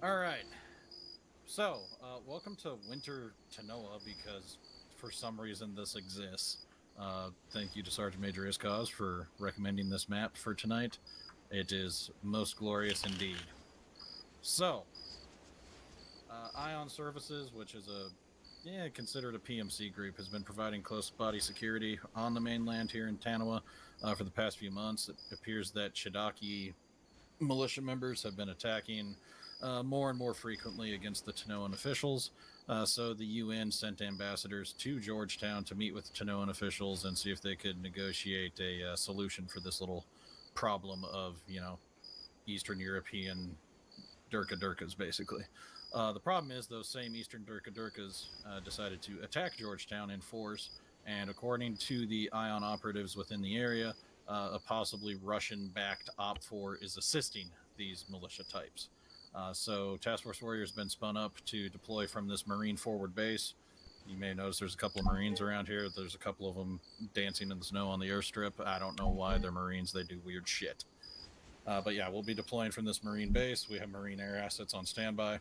Alright. So, welcome to Winter Tanoa because for some reason this exists. Thank you to Sergeant Major Iskaz for recommending this map for tonight. It is most glorious indeed. So, Ion Services, which is considered a PMC group, has been providing close body security on the mainland here in Tanoa for the past few months. It appears that Chidaki militia members have been attacking more and more frequently against the Tanoan officials. So the UN sent ambassadors to Georgetown to meet with Tanoan officials and see if they could negotiate a solution for this little problem of, Eastern European Durkas, basically. The problem is those same Eastern Durkas decided to attack Georgetown in force, and according to the Ion operatives within the area, a possibly Russian-backed OPFOR is assisting these militia types. So Task Force Warrior has been spun up to deploy from this Marine forward base. You may notice there's a couple of Marines around here. There's a couple of them dancing in the snow on the airstrip. I don't know why they're Marines. They do weird shit. But yeah, we'll be deploying from this Marine base. We have Marine air assets on standby.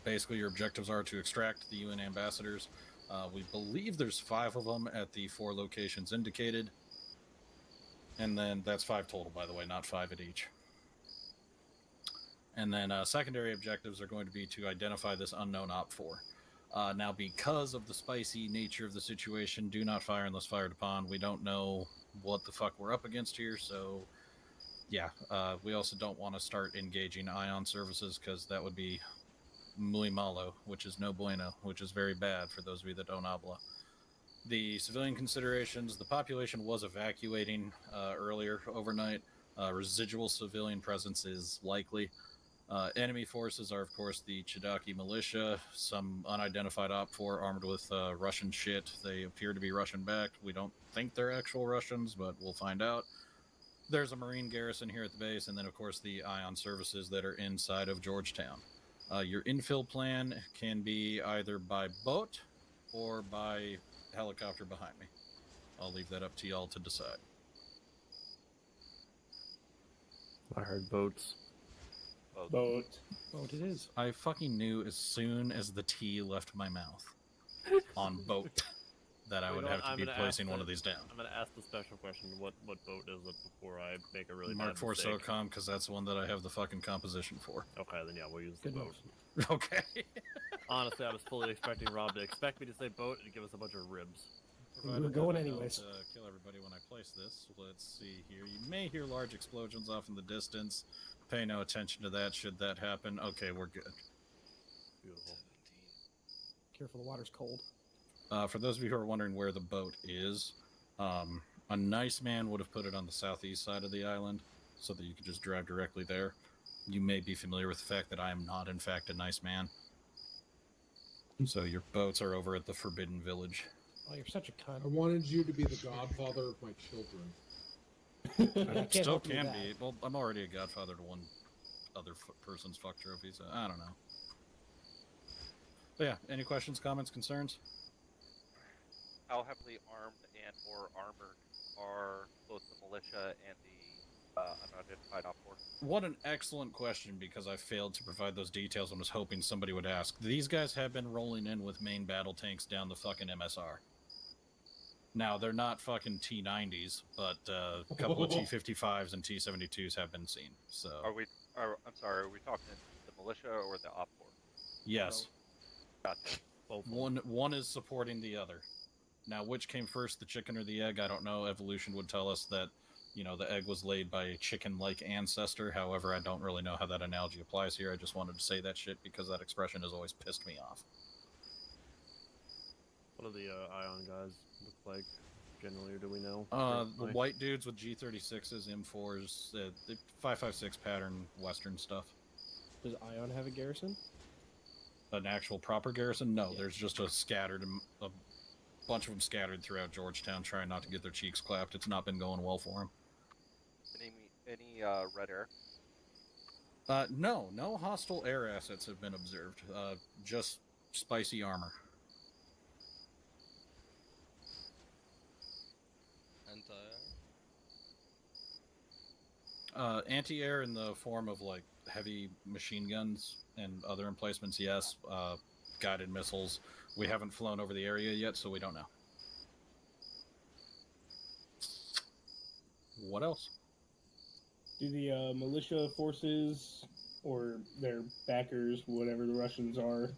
Basically, your objectives are to extract the UN ambassadors. We believe there's 5 of them at the 4 locations indicated. And then that's 5 total, by the way, not 5 at each. And then secondary objectives are going to be to identify this unknown OPFOR. Now, because of the spicy nature of the situation, do not fire unless fired upon. We don't know what the fuck we're up against here, so yeah. We also don't want to start engaging Ion services because that would be muy malo, which is no bueno, which is very bad for those of you that don't habla. The civilian considerations, the population was evacuating earlier overnight. Residual civilian presence is likely. Enemy forces are, of course, the Chidaki militia, some unidentified OPFOR armed with Russian shit. They appear to be Russian-backed. We don't think they're actual Russians, but we'll find out. There's a Marine garrison here at the base, and then, of course, the Ion services that are inside of Georgetown. Your infill plan can be either by boat or by helicopter behind me. I'll leave that up to y'all to decide. I heard boats. Boat. Boat it is. I fucking knew as soon as the T left my mouth on boat that I would have to be placing one of these down. I'm going to ask the special question, what boat is it, before I make a really Mark bad 4 mistake. SOCOM, because that's the one that I have the fucking composition for. Okay, then yeah, we'll use the boat. Okay. Honestly, I was fully expecting Rob to expect me to say boat and give us a bunch of ribs. We were going anyways. Kill everybody when I place this. Let's see here. You may hear large explosions off in the distance. Pay no attention to that should that happen. Okay, we're good. Beautiful. Careful, the water's cold. For those of you who are wondering where the boat is, a nice man would have put it on the southeast side of the island so that you could just drive directly there. You may be familiar with the fact that I am not, in fact, a nice man. So your boats are over at the Forbidden Village. Oh, you're such a cunt. I wanted you to be the godfather of my children. I still can be. Well, I'm already a godfather to one other person's fuck trophy, so I don't know. But yeah, any questions, comments, concerns? How heavily armed and or armored are both the militia and the unidentified OPFOR? What an excellent question, because I failed to provide those details and was hoping somebody would ask. These guys have been rolling in with main battle tanks down the fucking MSR. Now, they're not fucking T-90s, but a couple of T-55s and T-72s have been seen. So, Are we talking the militia or the OPFOR? yes. Gotcha. One is supporting the other. Now, which came first, the chicken or the egg? I don't know. Evolution would tell us that, the egg was laid by a chicken-like ancestor. However, I don't really know how that analogy applies here. I just wanted to say that shit because that expression has always pissed me off. What do the Ion guys look like, generally, or do we know? The white dudes with G36s, M4s, the 5.56 pattern Western stuff. Does Ion have a garrison? An actual proper garrison? No, Yeah. There's just a bunch of them scattered throughout Georgetown trying not to get their cheeks clapped. It's not been going well for them. Any red air? No hostile air assets have been observed. Just spicy armor. Anti-air? Anti-air in the form of, heavy machine guns and other emplacements, yes. Guided missiles. We haven't flown over the area yet, so we don't know. What else? Do the militia forces or their backers, whatever the Russians are,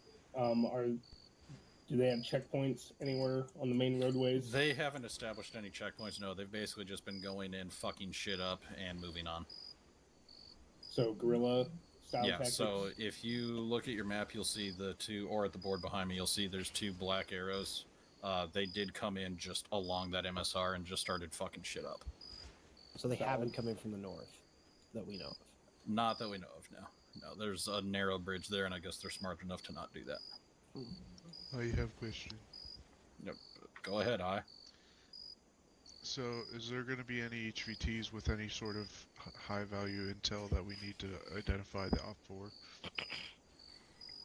do they have checkpoints anywhere on the main roadways? They haven't established any checkpoints. No, they've basically just been going in, fucking shit up, and moving on. So guerrilla style Yeah. tactics. So if you look at your map, you'll see the two, or at the board behind me, you'll see there's two black arrows. They did come in just along that MSR and just started fucking shit up. So they haven't come in from the north that we know of. Not that we know of, no. No, there's a narrow bridge there, and I guess they're smart enough to not do that. I have a question. Yep. Go ahead, I. So, is there going to be any HVTs with any sort of high value intel that we need to identify the op for?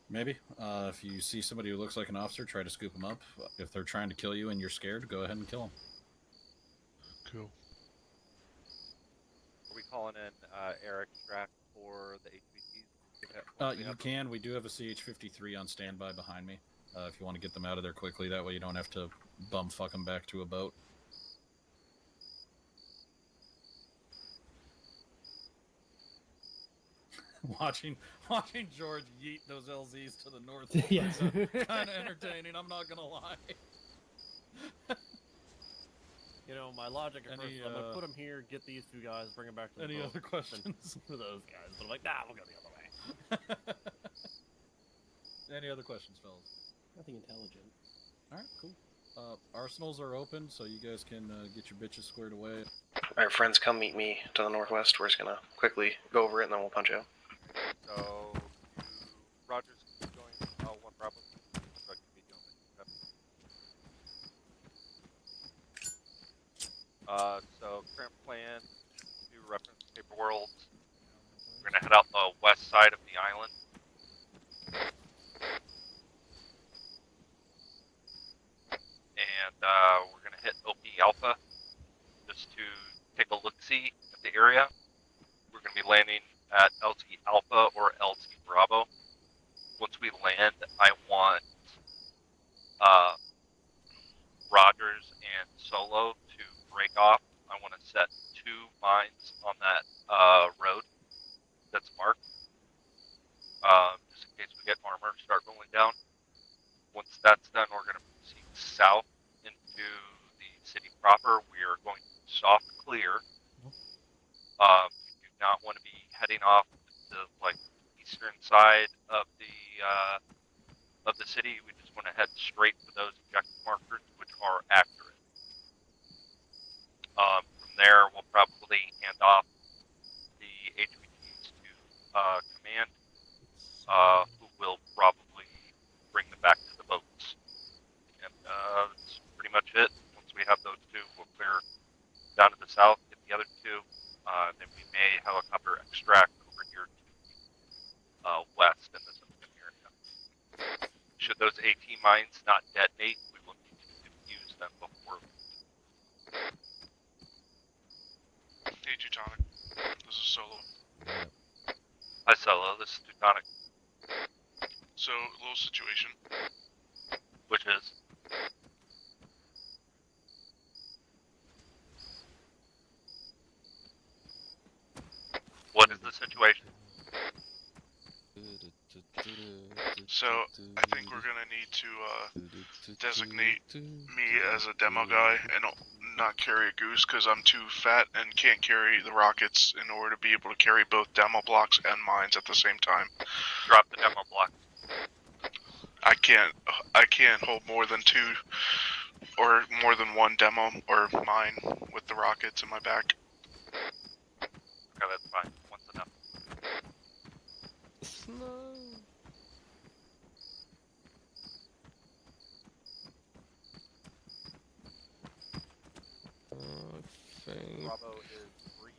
Maybe. If you see somebody who looks like an officer, try to scoop them up. If they're trying to kill you and you're scared, go ahead and kill them. Cool. Are we calling in air extract for the HVTs? You can. We do have a CH-53 on standby behind me. If you want to get them out of there quickly, that way you don't have to bumfuck them back to a boat. Watching George yeet those LZs to the north is Yes. kind of entertaining, I'm not gonna lie. You know, my logic at first Any, is I'm gonna put them here, get these two guys, bring them back to the Any boat, other questions? for those guys. But I'm like, nah, we'll go the other way. Any other questions, fellas? Nothing intelligent. Alright, cool. Arsenals are open, so you guys can get your bitches squared away. Alright, friends, come meet me to the northwest. We're just gonna quickly go over it and then we'll punch out. So, Rogers can join 1 Bravo. So I can be doing it. So current plan to reference paper world. We're gonna head out the west side of the island. And we're gonna hit OP Alpha just to take a look-see at the area. We're gonna be landing at LT Alpha or LT Bravo. Once we land, I want Rogers and Solo to break off. I want to set 2 mines on that road that's marked, just in case we get armor start rolling down. Once that's done, we're going to proceed south into the city proper. We are going to soft clear. We do not want to be heading off the eastern side of the city. We just want to head straight for those objective markers, which are accurate. From there, we'll probably hand off the HVTs to command, who will probably bring them back to the boats. And that's pretty much it. Once we have those 2, we'll clear down to the south, get the other 2, then we may helicopter extract over here to west in this open area. Should those AT mines not detonate, we will need to defuse them before. Hey, Teutonic. This is Solo. Hi, Solo. This is Teutonic. So, little situation. Which is? What is the situation? So, I think we're gonna need to designate me as a demo guy and not carry a goose because I'm too fat and can't carry the rockets in order to be able to carry both demo blocks and mines at the same time. Drop the demo block. I can't hold more than 2 or more than 1 demo or mine with the rockets in my back. Okay, that's fine. Once enough. Bravo is 3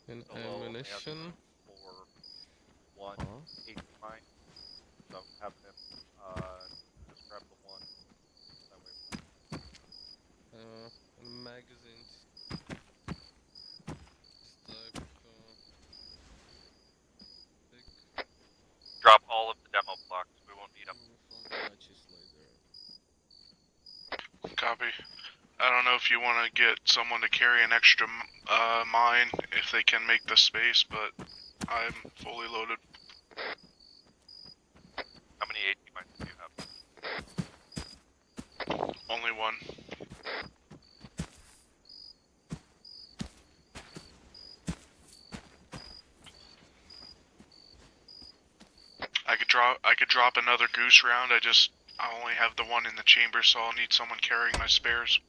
and Solo only has ammunition. room for 1 AT mine. So I'm having him just grab the 1. That way. And magazines. This type, big. Copy. I don't know if you want to get someone to carry an extra mine if they can make the space, but I'm fully loaded. How many AT mines do you have? Only one. I could drop another goose round. I only have the one in the chamber, so I'll need someone carrying my spares.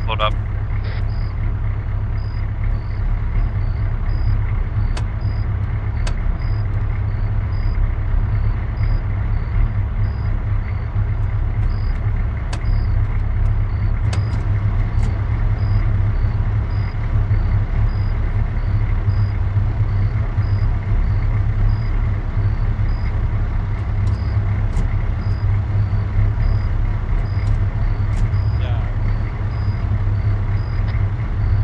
Load up.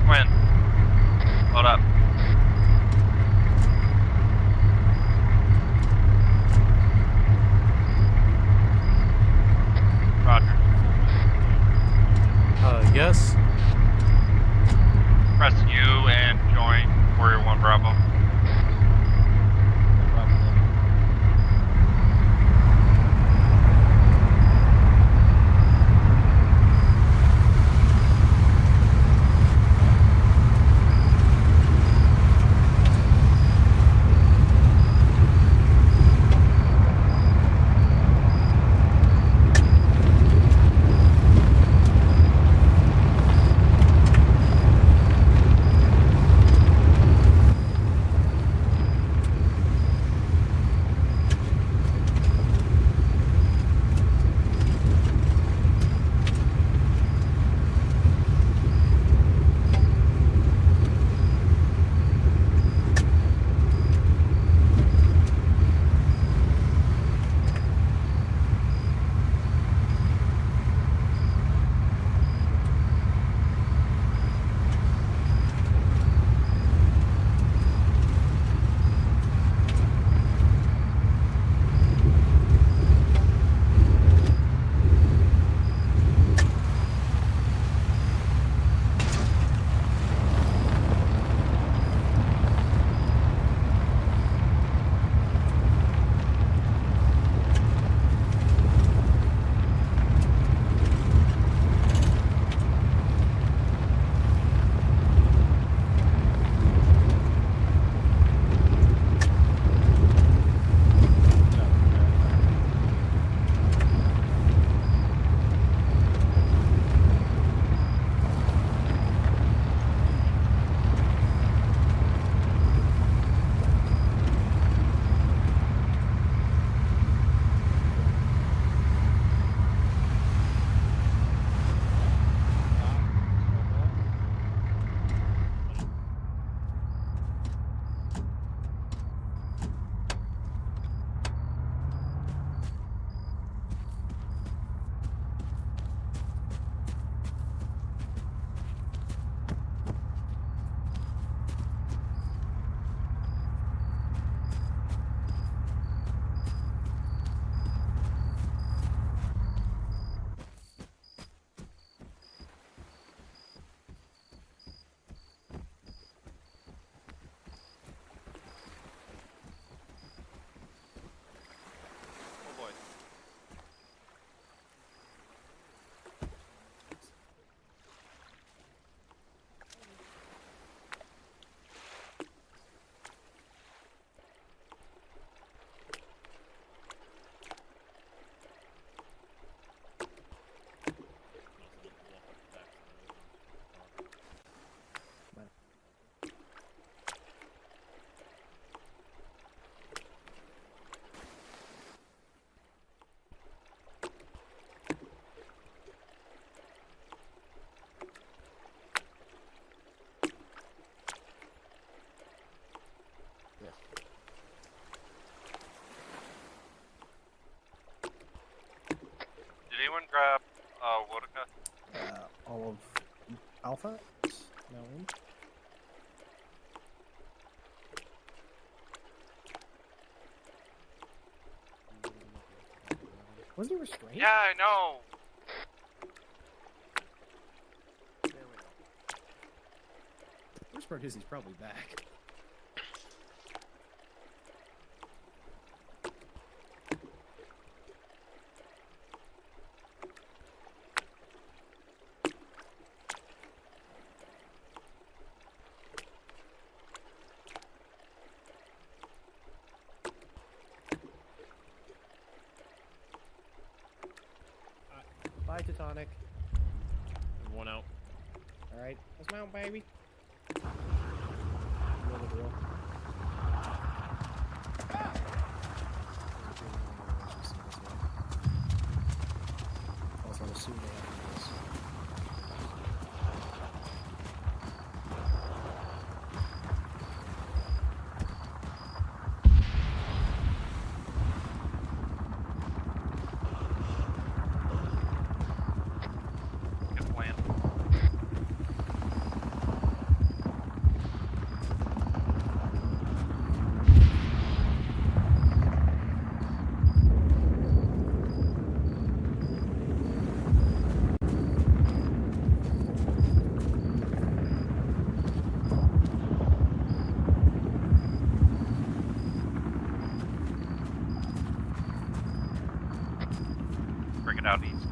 Quinn, load up. Roger. Yes. Press U and join Warrior 1 Bravo. Alpha? No. Was he restrained? Yeah, I know. There we go. Worst part is he's probably back. Bye, Teutonic. One out. Alright, let's mount, baby. You know the drill. Also, I'm assuming they have this. Good plan. Bring it out east.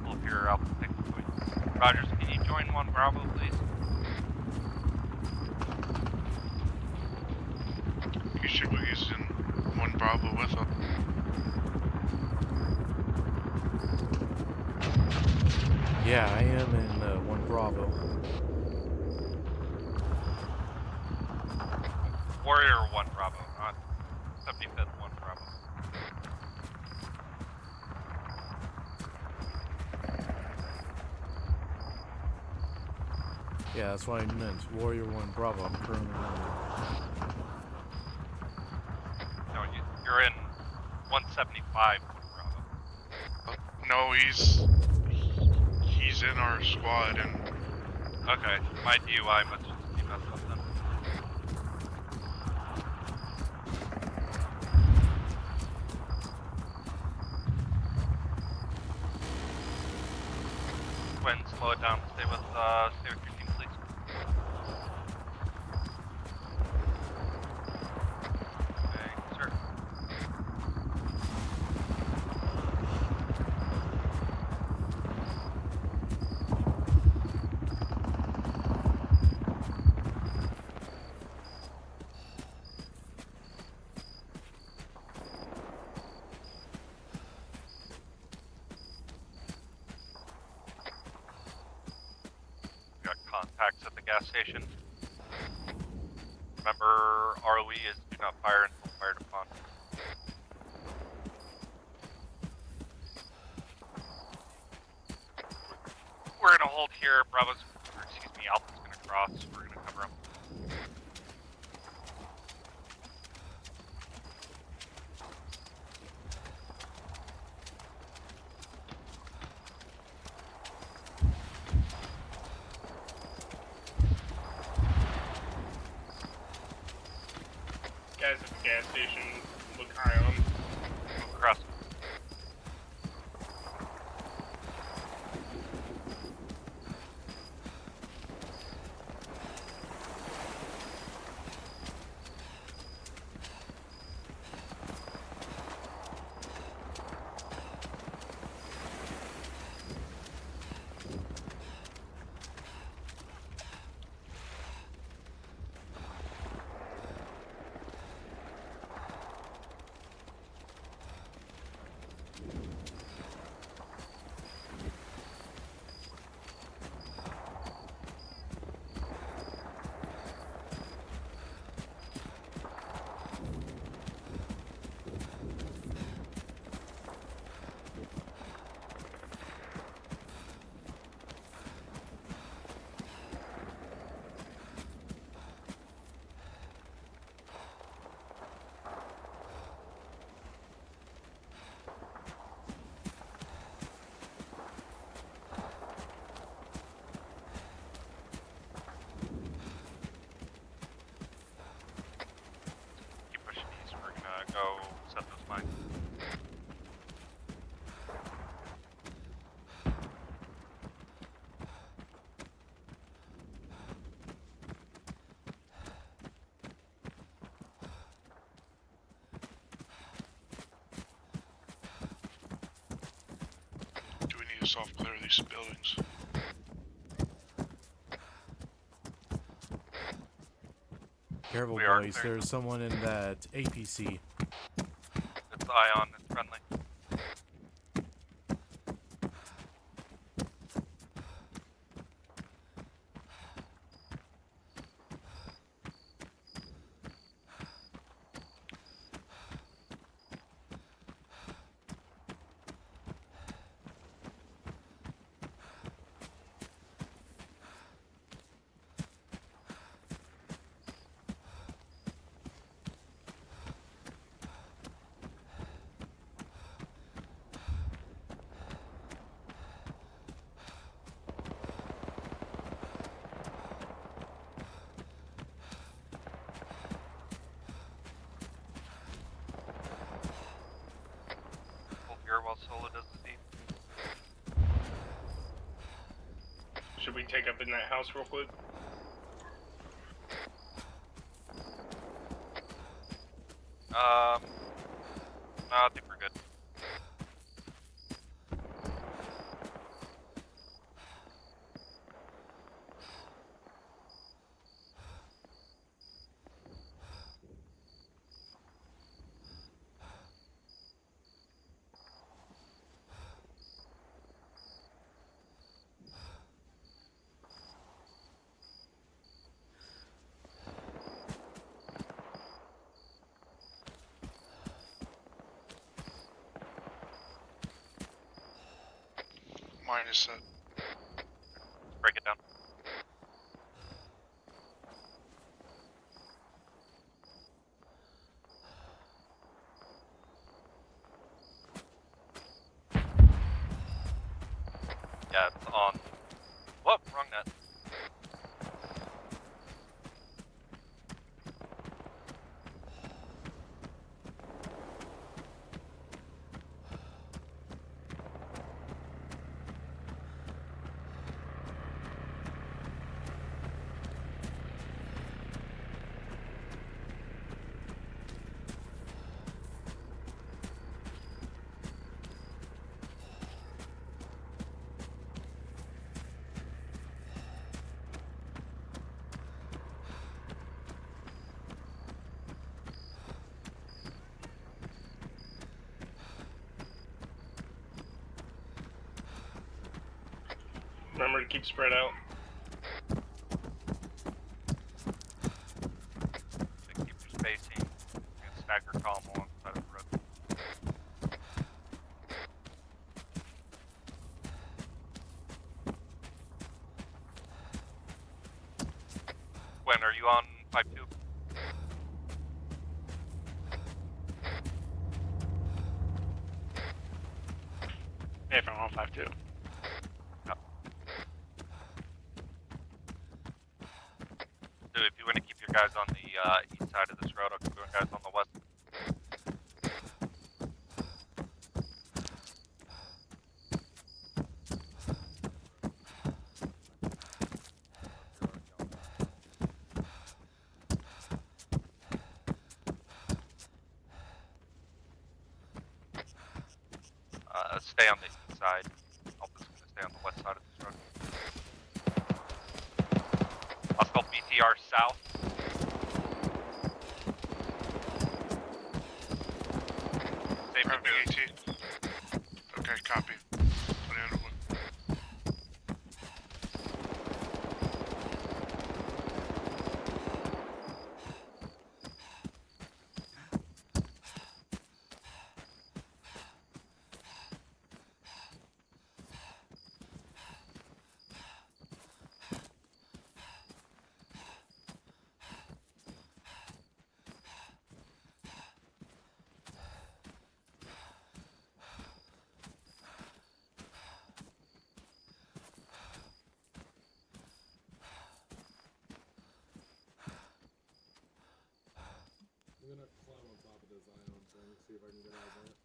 Pull up your Alpha pick point. Rogers, can you join 1 Bravo, please? You should be using 1 Bravo with us. Yeah, I am in 1 Bravo. Warrior 1 Bravo, not 75th 1 Bravo. Yeah, that's what I meant. Warrior 1 Bravo. I'm currently No, you're in 175 1 Bravo. No, he's in our squad, and Okay, my DUI must just be messed up then. Quinn, slow it down. Stay with your team, please. Thank you, sir. Got contacts at the gas station. Remember, ROE is do not fire until fired upon. We're gonna hold here. Alpha's gonna cross. We're gonna cover them. Guys at the gas station, look high on. Move across. soft clear these buildings. Careful, We are boys. clear. There's someone in that APC. It's Ion, it's friendly. Hold here while Solo does the deep. Should we take up in that house real quick? No, I think we're good. Mine is set. Break it down. Yeah, it's on. Whoop, wrong net. Remember to keep spread out. So keep your spacing. You can stagger column alongside of the road. When are you on 5-2? Hey, if I'm on 5-2. So if you want to keep your guys on the east side of this road, I'll keep your guys on the west. Stay on the east side. Alpha's going to stay on the west side of this road. Let's go BTR south. Safety Grabbing boost. AT. Okay, copy. 20 Underwood. I'm gonna climb on top of this ion thing, see if I can get eyes on it.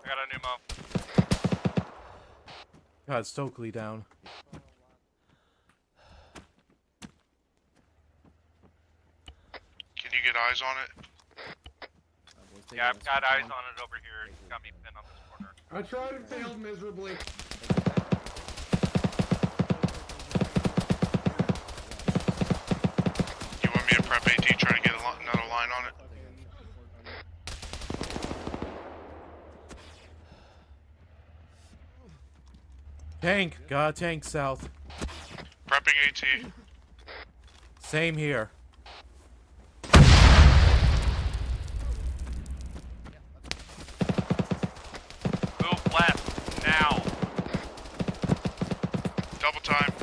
I got a pneumo. Got Stokely down. Can you get eyes on it? Yeah, I've got eyes on it over here. It's got me pinned on this corner. I tried and failed miserably. You want me to prep AT, try to get another line on it? Tank! Got a tank south. Prepping AT. Same here. Move left, now. Double time.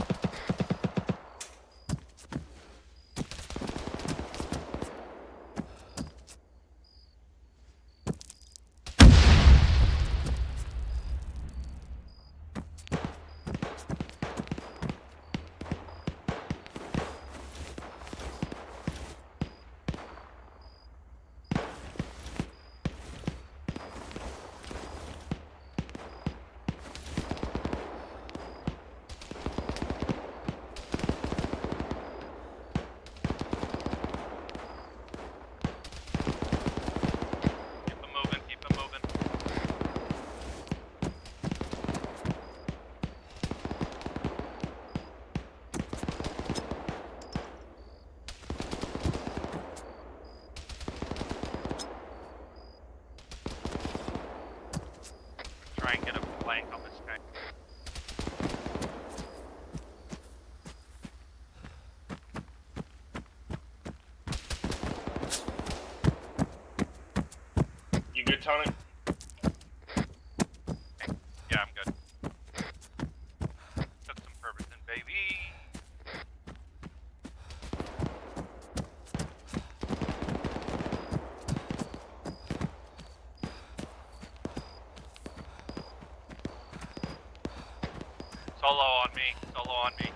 Keep them moving, keep them moving. Try and get a flank on this guy. You good, Tony? Yeah, I'm good. Took some Ferguson, baby. Solo on me. Solo on me.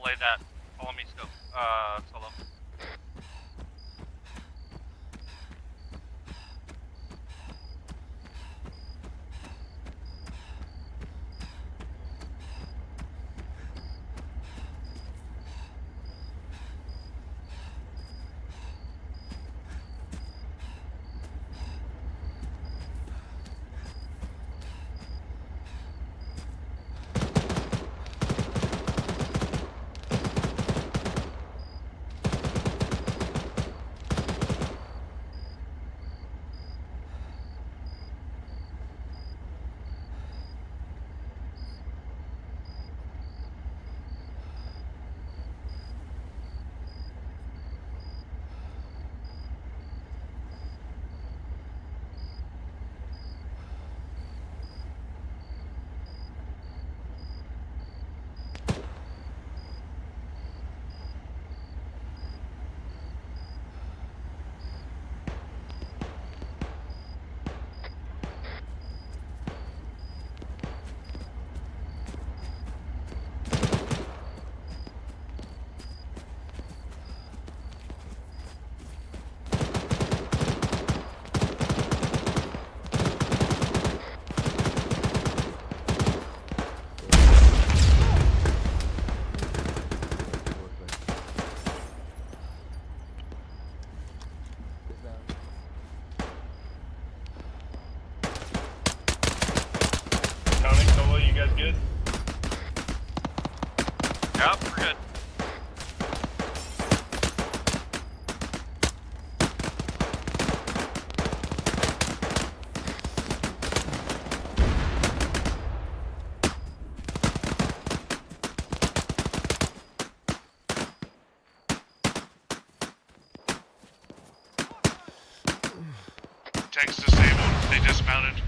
Lay that. Follow me, scope. Solo. Tony, Solo, you guys good? Yep, we're good. Tank's disabled. They dismounted.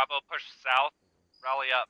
Bravo, push south. Rally up.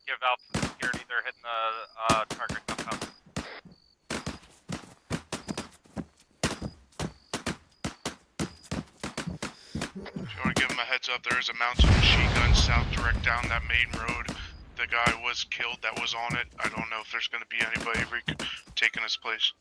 Give Alpha security, they're hitting the target compound. If you want to give him a heads up, there is a mounted machine gun south direct down that main road. The guy was killed that was on it. I don't know if there's going to be anybody taking his place.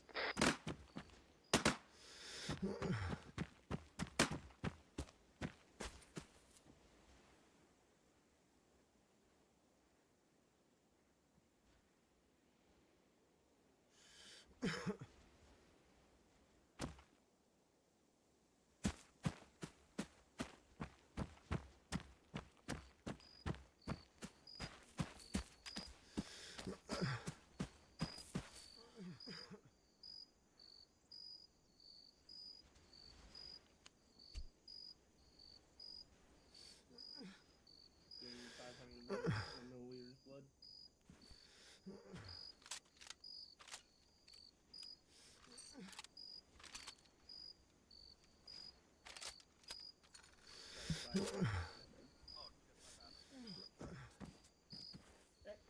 Maybe 500 milliliters blood.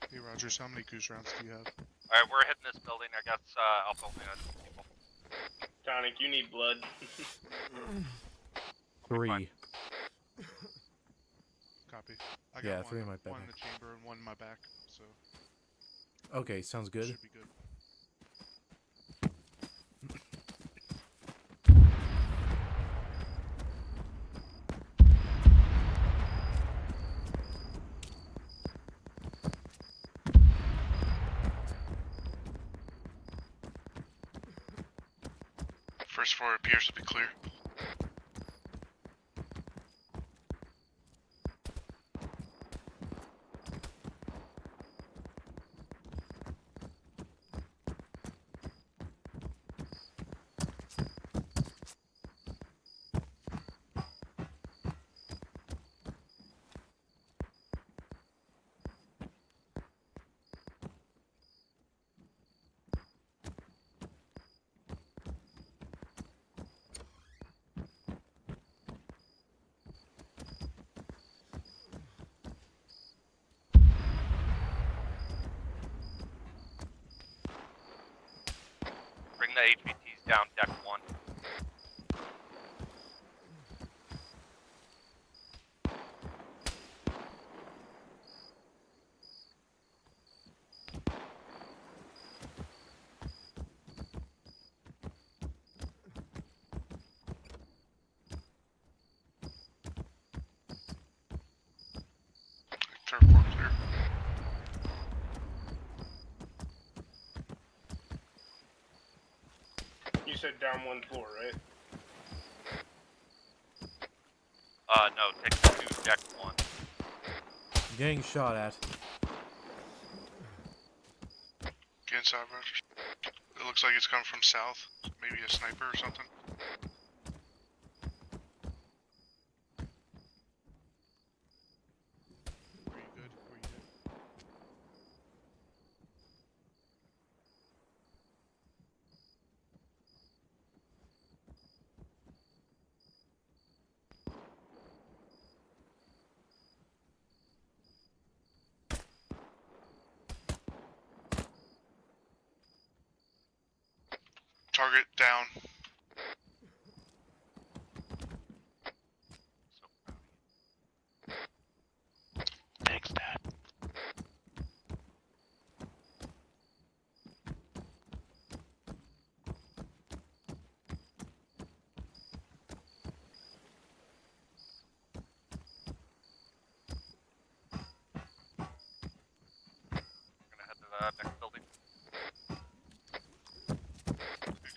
Hey Rogers, how many goose rounds do you have? Alright, we're hitting this building. I guess Alpha only has 2 people. Tonic, you need blood. 3. Copy. I got Yeah, one, 3 in my one in back. the chamber and one in my back, so Okay, sounds good. should be good. First floor appears to be clear. Bring the HVTs down deck 1. Third floor clear. You said down 1 floor, right? No, take the 2 deck 1. Getting shot at. Get inside, Rogers. It looks like it's coming from south. Maybe a sniper or something. Were you good? Were you good? Target down. So proud of you. Thanks, Dad. We're gonna head to the next building.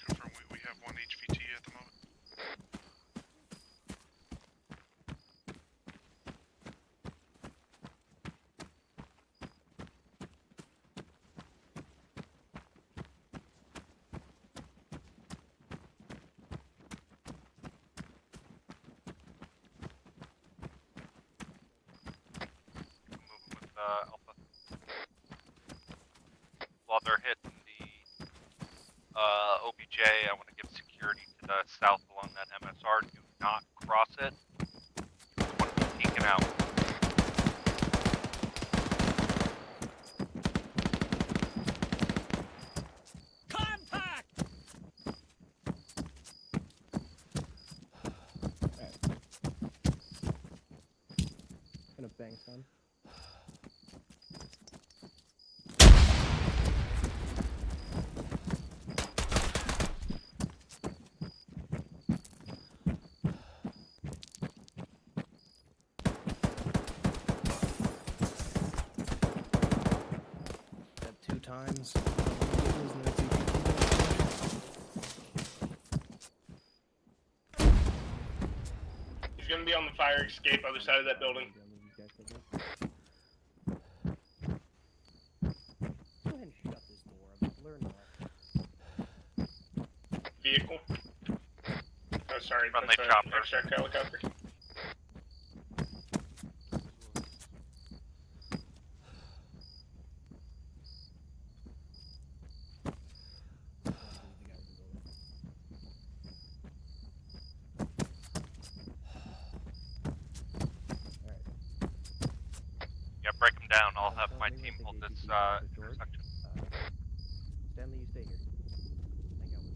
Confirm we have 1 HVT at the moment. Alpha. While they're hitting the OBJ, I want to give security to the south along that MSR. Do not cross it. You want to be peeking out. Gonna bang son. That 2 times. He's gonna be on the fire escape other side of that building. Go ahead and shut this door. Learn more. Vehicle. Oh, sorry, Friendly that's chopper. an extract helicopter. Yeah, break them down. I'll have my team hold this intersection. Stanley, you stay here. Hang out with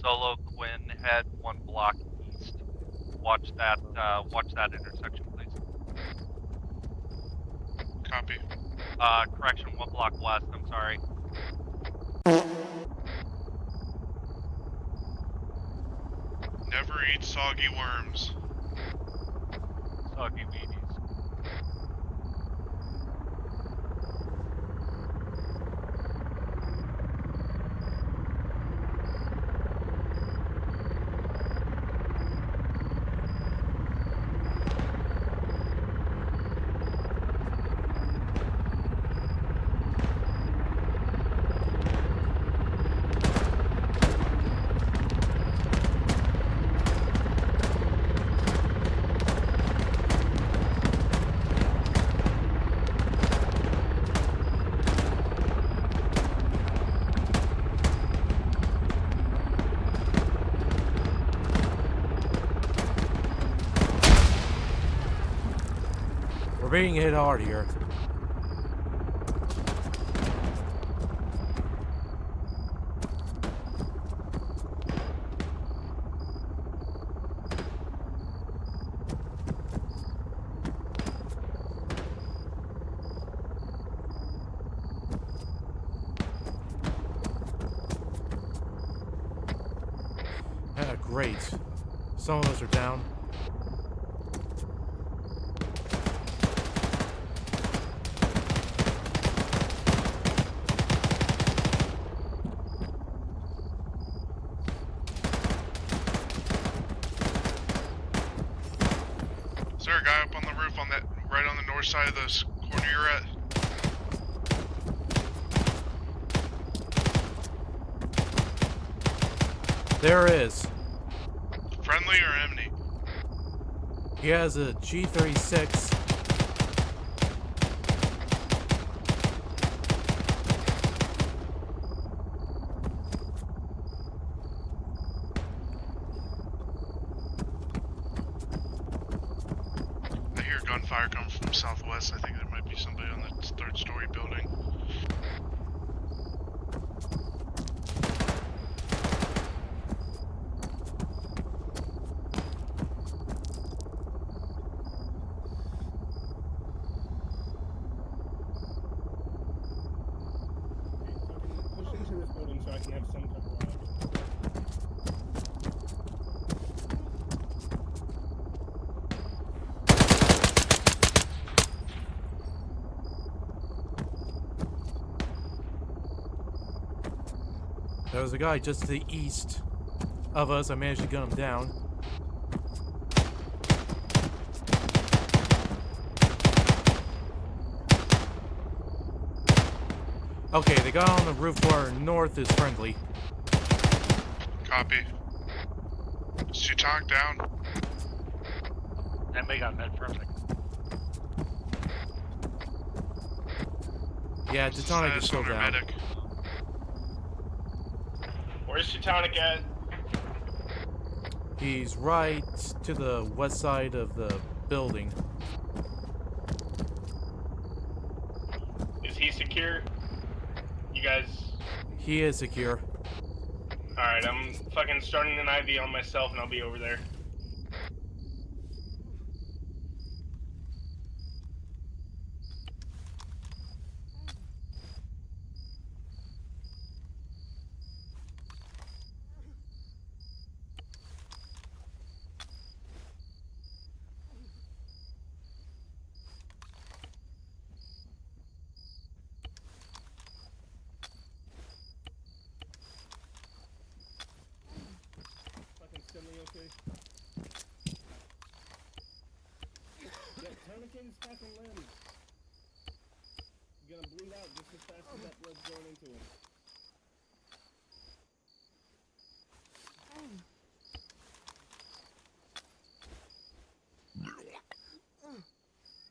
Solo, Quinn, head 1 block east. Watch that intersection, please. Copy. Correction, 1 block west, I'm sorry. Never eat soggy worms. Soggy Wheaties. We're being hit hard here. Yeah, great. Some of us are down. Is there a guy up on the roof on that, right on the north side of this corner you're at? There is. Friendly or enemy? He has a G36. I hear gunfire coming from southwest. I think there might be somebody on the 3rd story building. Push into this building so I can have some cover on it. There was a guy just to the east of us. I managed to gun him down. Okay, the guy on the roof to our north is friendly. Copy. Is she talked down? Anybody got med for a second? Yeah, What's the Teutonic is status still on our down. medic? Where's Teutonic at? He's right to the west side of the building. Is he secure? You guys... He is secure. Alright, I'm fucking starting an IV on myself and I'll be over there. Fucking Stanley, okay? Yeah, Tourniquet's fucking limbs. You're gonna bleed out just as fast as that blood's going into him.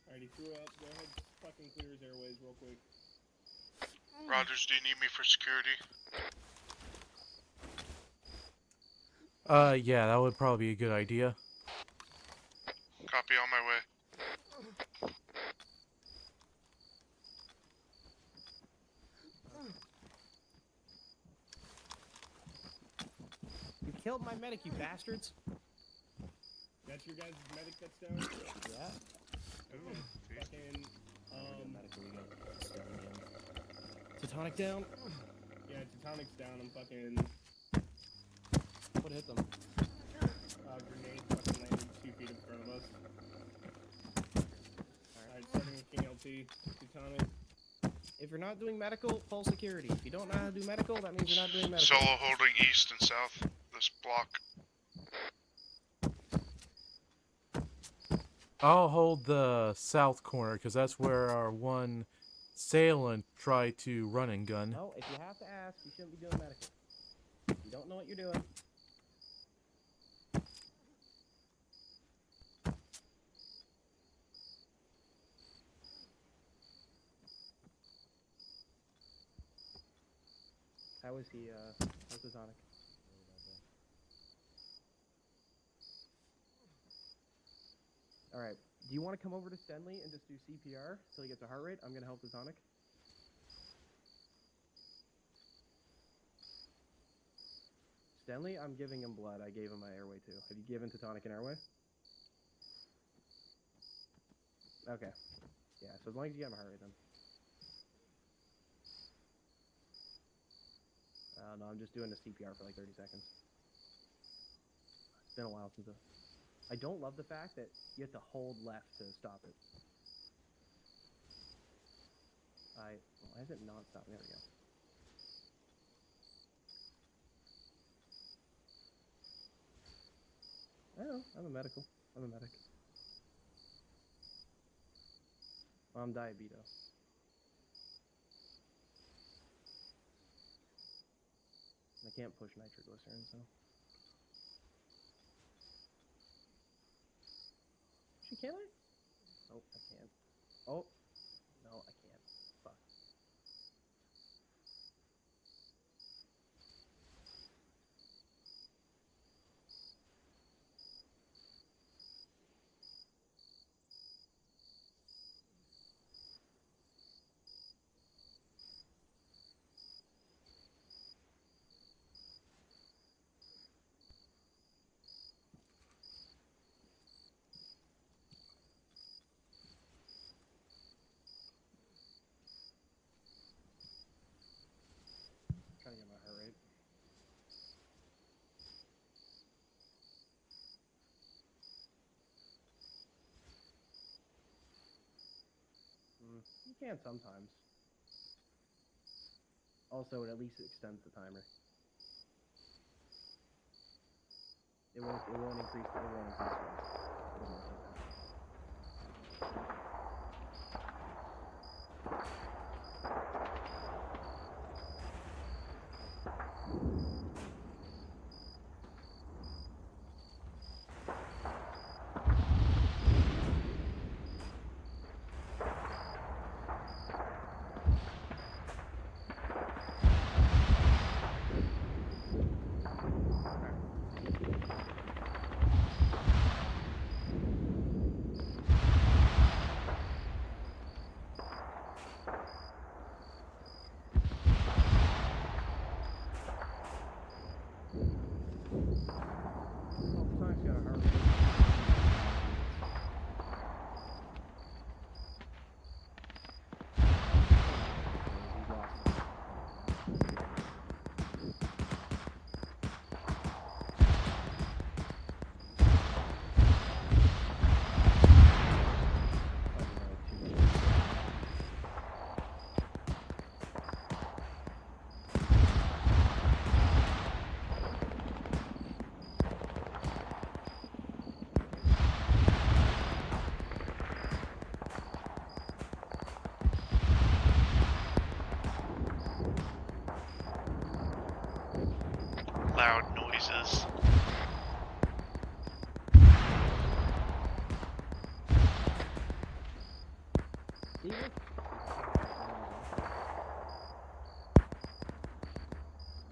Alright, he threw up. Go ahead, fucking clear his airways real quick. Rogers, do you need me for security? Yeah, that would probably be a good idea. Copy, on my way. You killed my medic, you bastards. That's your guys' medic that's down? Yeah. Okay. Fucking, Teutonic down. yeah, Teutonic's down. I'm fucking, What hit them? grenade fucking landed 2 feet in front of us. Alright, starting with King LT. Teutonic. If you're not doing medical, full security. If you don't know how to do medical, that means you're not doing medical. Solo holding east and south. This block. I'll hold the south corner, because that's where our one assailant tried to run and gun. No, if you have to ask, you shouldn't be doing medical. If you don't know what you're doing. How is he, how's Teutonic? Alright, do you want to come over to Stenley and just do CPR till he gets a heart rate? I'm gonna help Teutonic. Stenley, I'm giving him blood. I gave him my airway too. Have you given Teutonic an airway? Okay. Yeah, so as long as you get him a heart rate then. No, I'm just doing a CPR for like 30 seconds. It's been a while since I don't love the fact that you have to hold left to stop it. Why is it not stopping? There we go. I know, I'm a medical. I'm a medic. I'm diabetes. I can't push nitroglycerin, so. Actually, can I? Oh, I can't. Oh, no, I can't. Fuck. Trying to get my heart rate. You can sometimes. Also, it at least extends the timer. It won't increase the once. It doesn't look like that. Sonic's got a heart rate. He's lost. Loud noises. Steven?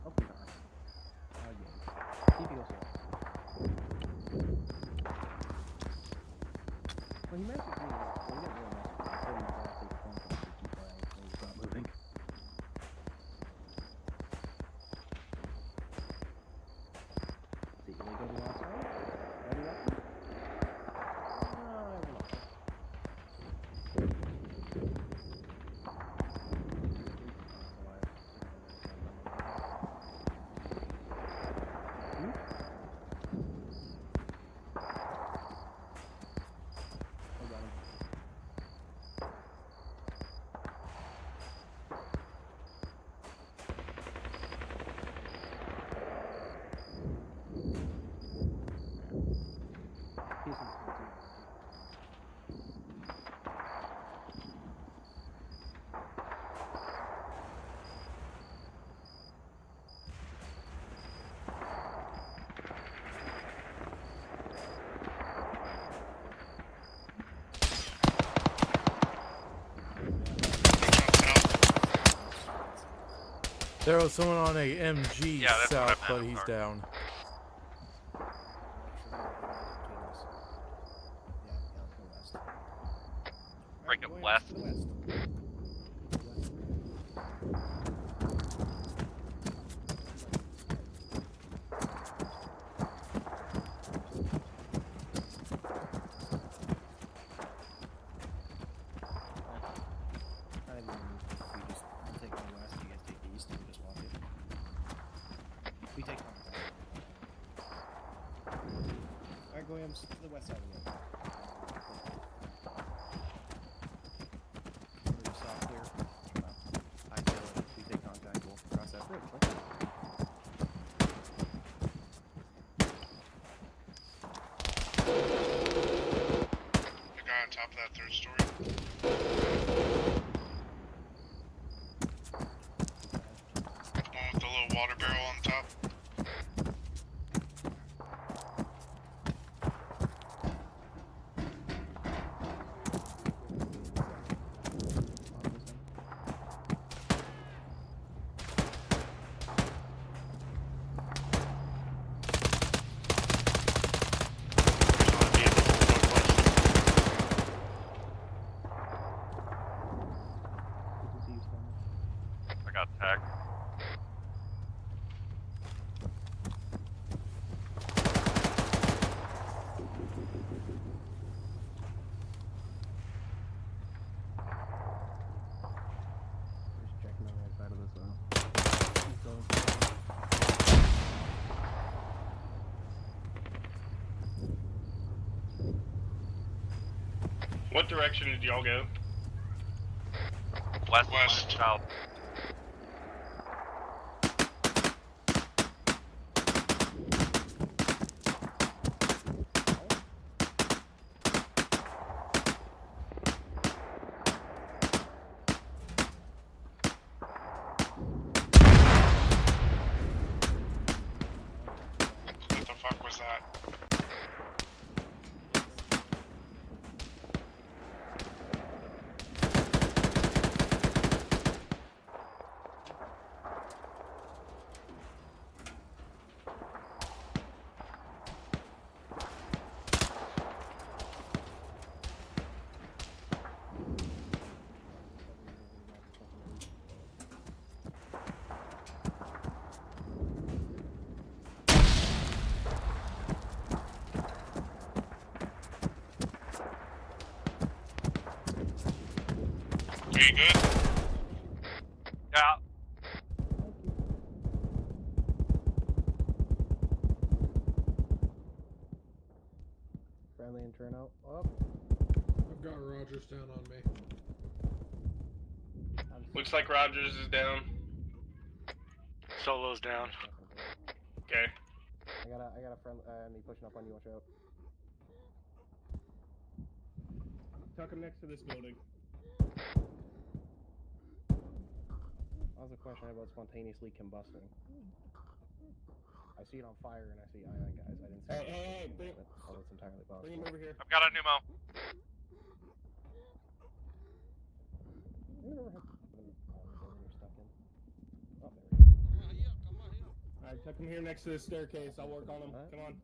Oh, he's on. Yeah. Keep it well, he messaged me. Well, he didn't really message me. He told me to take a phone call to keep things not moving. See, can we go to the outside? Ready up? I will not. There was someone on a MG Yeah, that's what I south, meant, but he's Mark. down. Bring it west. Alright, Williams, to the west side again. Move south clear. I feel it. If we take contact, we'll cross that bridge. Right? The guy on top of that third story. The one with the little water barrel on top. I got tagged. Just checking the right side of this Keep going. What direction did y'all go? West. South. What the fuck was that? you good? Yeah. Friendly and turnout. Up. I've got Rogers down on me. Looks like Rogers is down. Solo's down. Okay. I got a friend enemy pushing up on you. Watch out. Tuck him next to this building. That was a question about spontaneously combusting. I see it on fire and I see ion, guys. I didn't see it. Hey, bring it. Oh, that's entirely possible. him over here. I've got a pneumo. You never have you're stuck in. Oh, there we go. Alright, tuck him here next to the staircase. I'll work on him. Come on.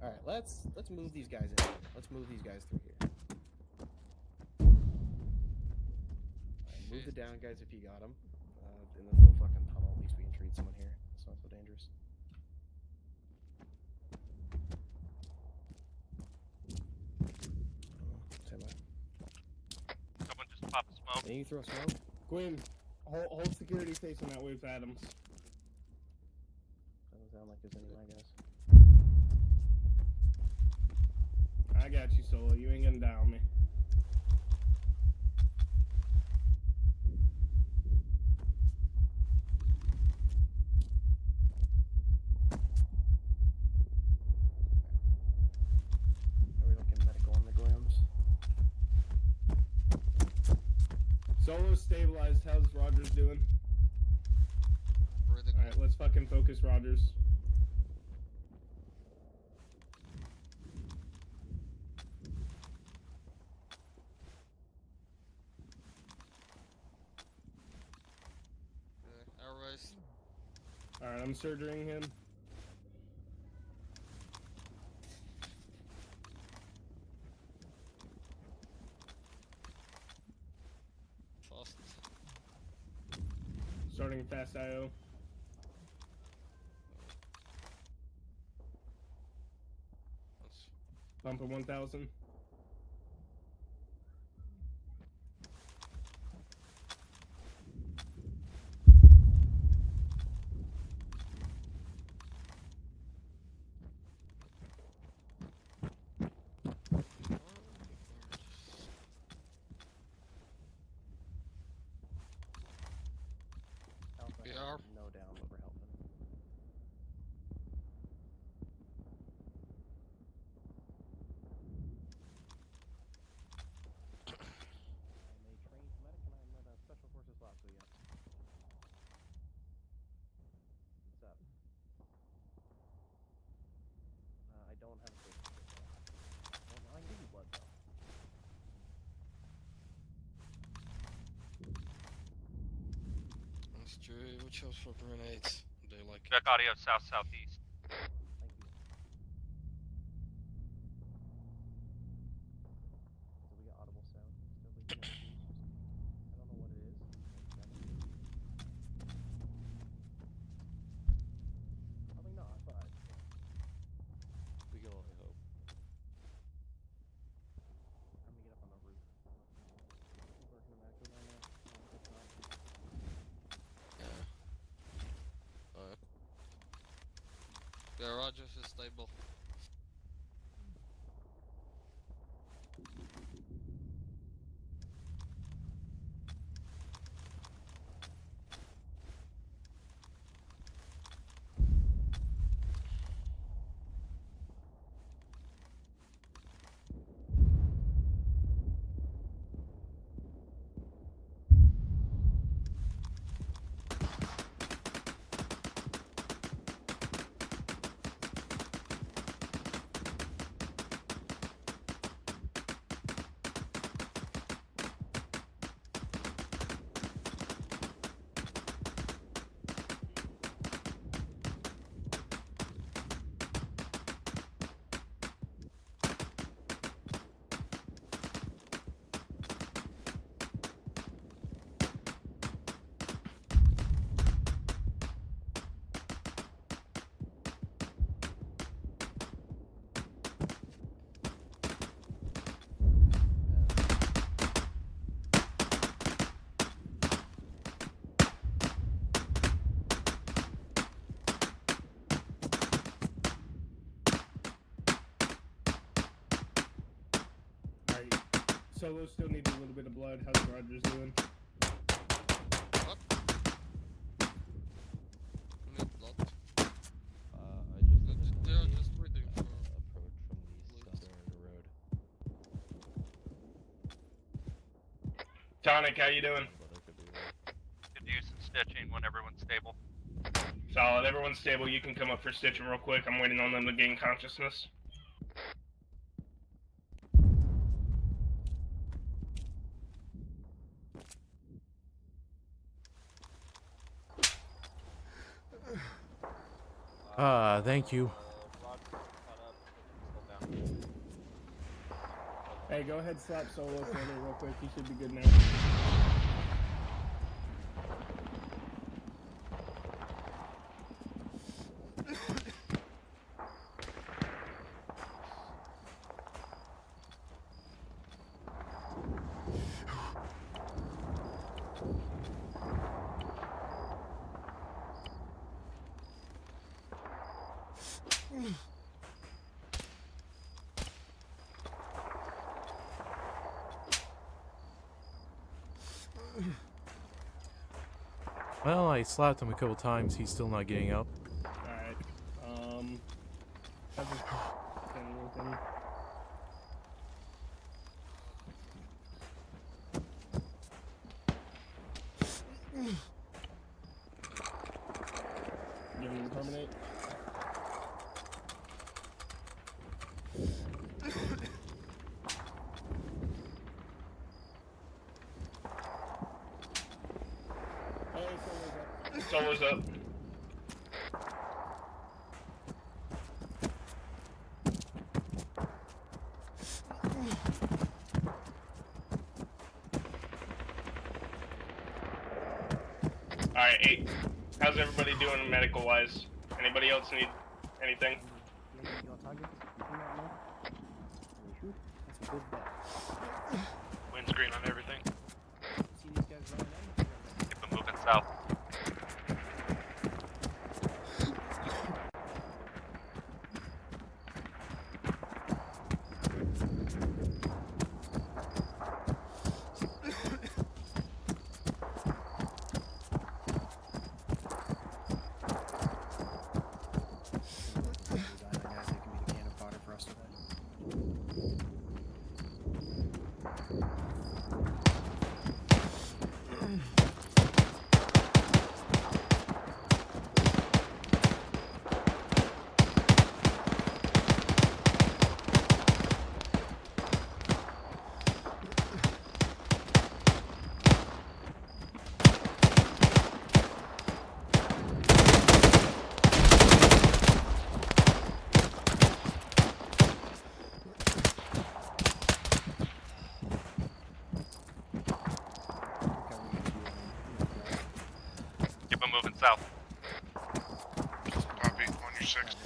All right, let's move these guys in. Let's move these guys through here. Alright, move the down guys if you got them. In this little fucking tunnel, at least we can treat someone here. It's not so dangerous. Someone just pop a smoke. Can you throw smoke? Quinn, hold security facing that way with Adams. Doesn't sound like there's any, I guess. I got you, Solo. You ain't gonna down me. Are we looking medical on the grams? Solo's stabilized. How's Rogers doing? Alright, let's fucking focus Rogers. Alright, I'm surgering him. Fast. Starting fast IO. Bumper 1000. We are. No down, but we're helping. I'm a trained medic and I'm at a special forces lab, so yes. What's up? I don't have a safety kit. Well, I can give you blood though. That's true. Watch out for grenades. They like. Check audio south-southeast. Thank you. So we got audible sound. Still leaking out the I don't know what it is. Probably not, but We can only hope. I'm gonna get up on the roof. Keep working the medical down there. It's not. Yeah. Alright. Yeah, Rogers is stable. Solo still needs a little bit of blood. How's Rogers doing? What? We need blood. They are just waiting for approach from the Please. southern road. Tonic, how you doing? But I could be wrong. Could use some stitching when everyone's stable. Solid. Everyone's stable. You can come up for stitching real quick. I'm waiting on them to gain consciousness. Thank you. Hey, go ahead, slap Solo further real quick. He should be good now. Well, I slapped him a couple times. He's still not getting up. Alright. Have this general thing. Give him the terminate. Hey, Solo's up. Solo's up. Alright, 8. How's everybody doing medical wise? Anybody else need anything? That's a good bet. Windscreen on everything. See these guys running in? Keep them moving south. Keep them moving south. Copy. On your 6th.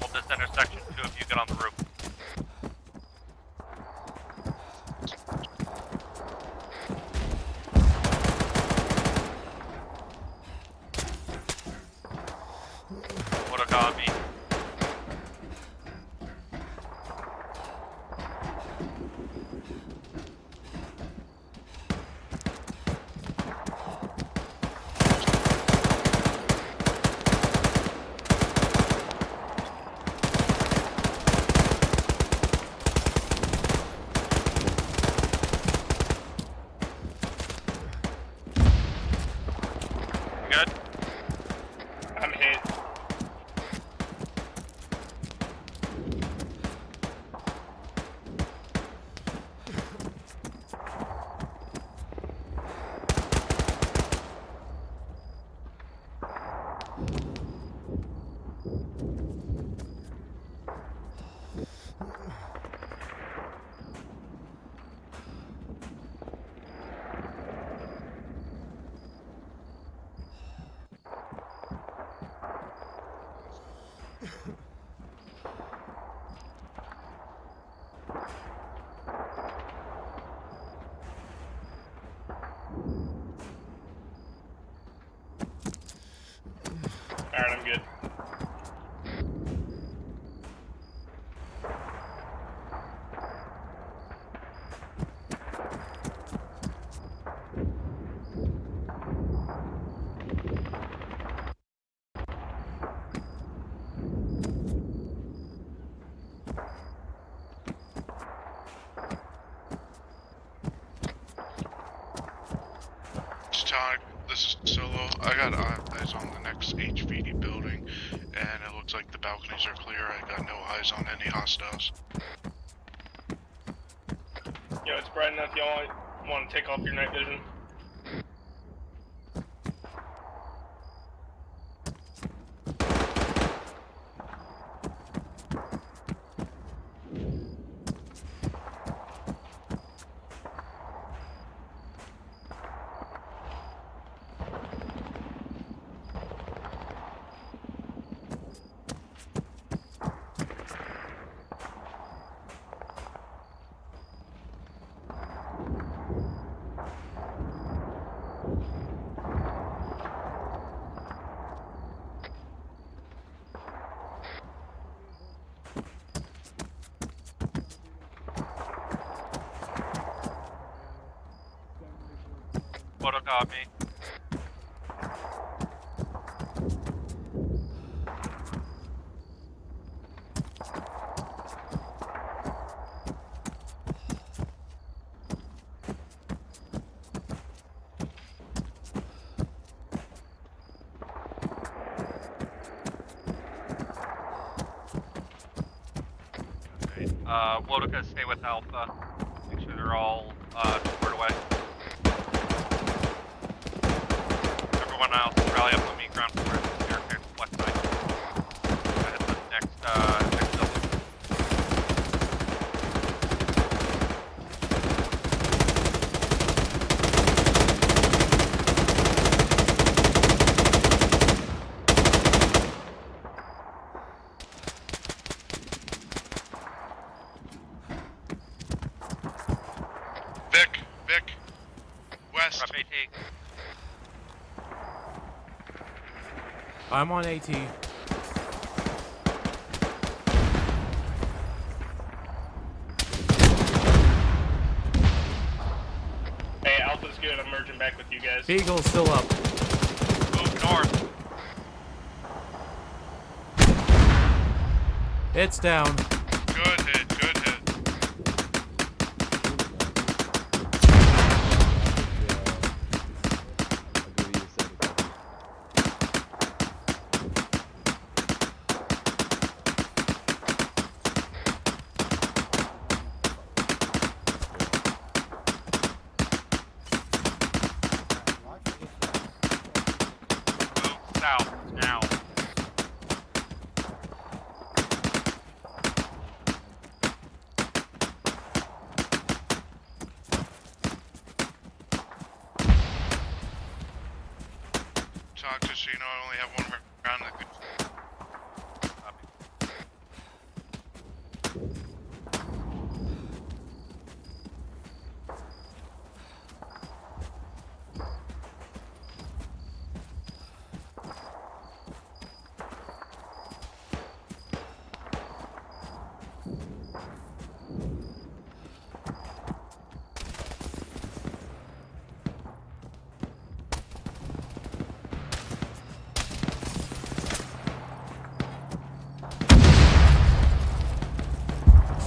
Hold this intersection. 2 of you get on the roof. Origami. I got eyes on the next HVD building, and it looks like the balconies are clear. I got no eyes on any hostiles. Yo, it's bright enough. Y'all want to take off your night vision? Photo copy. Wodika, stay with Alpha. Make sure they're all squared away. Everyone else, rally up with me, ground floor, staircase, west side. Head to the next building. Vic, west. Prep AT. I'm on AT. Hey, Alpha's good. I'm merging back with you guys. Beagle's still up. Move north. It's down. Good hit, good hit. Move south now. Talk to so you know I only have one round that could.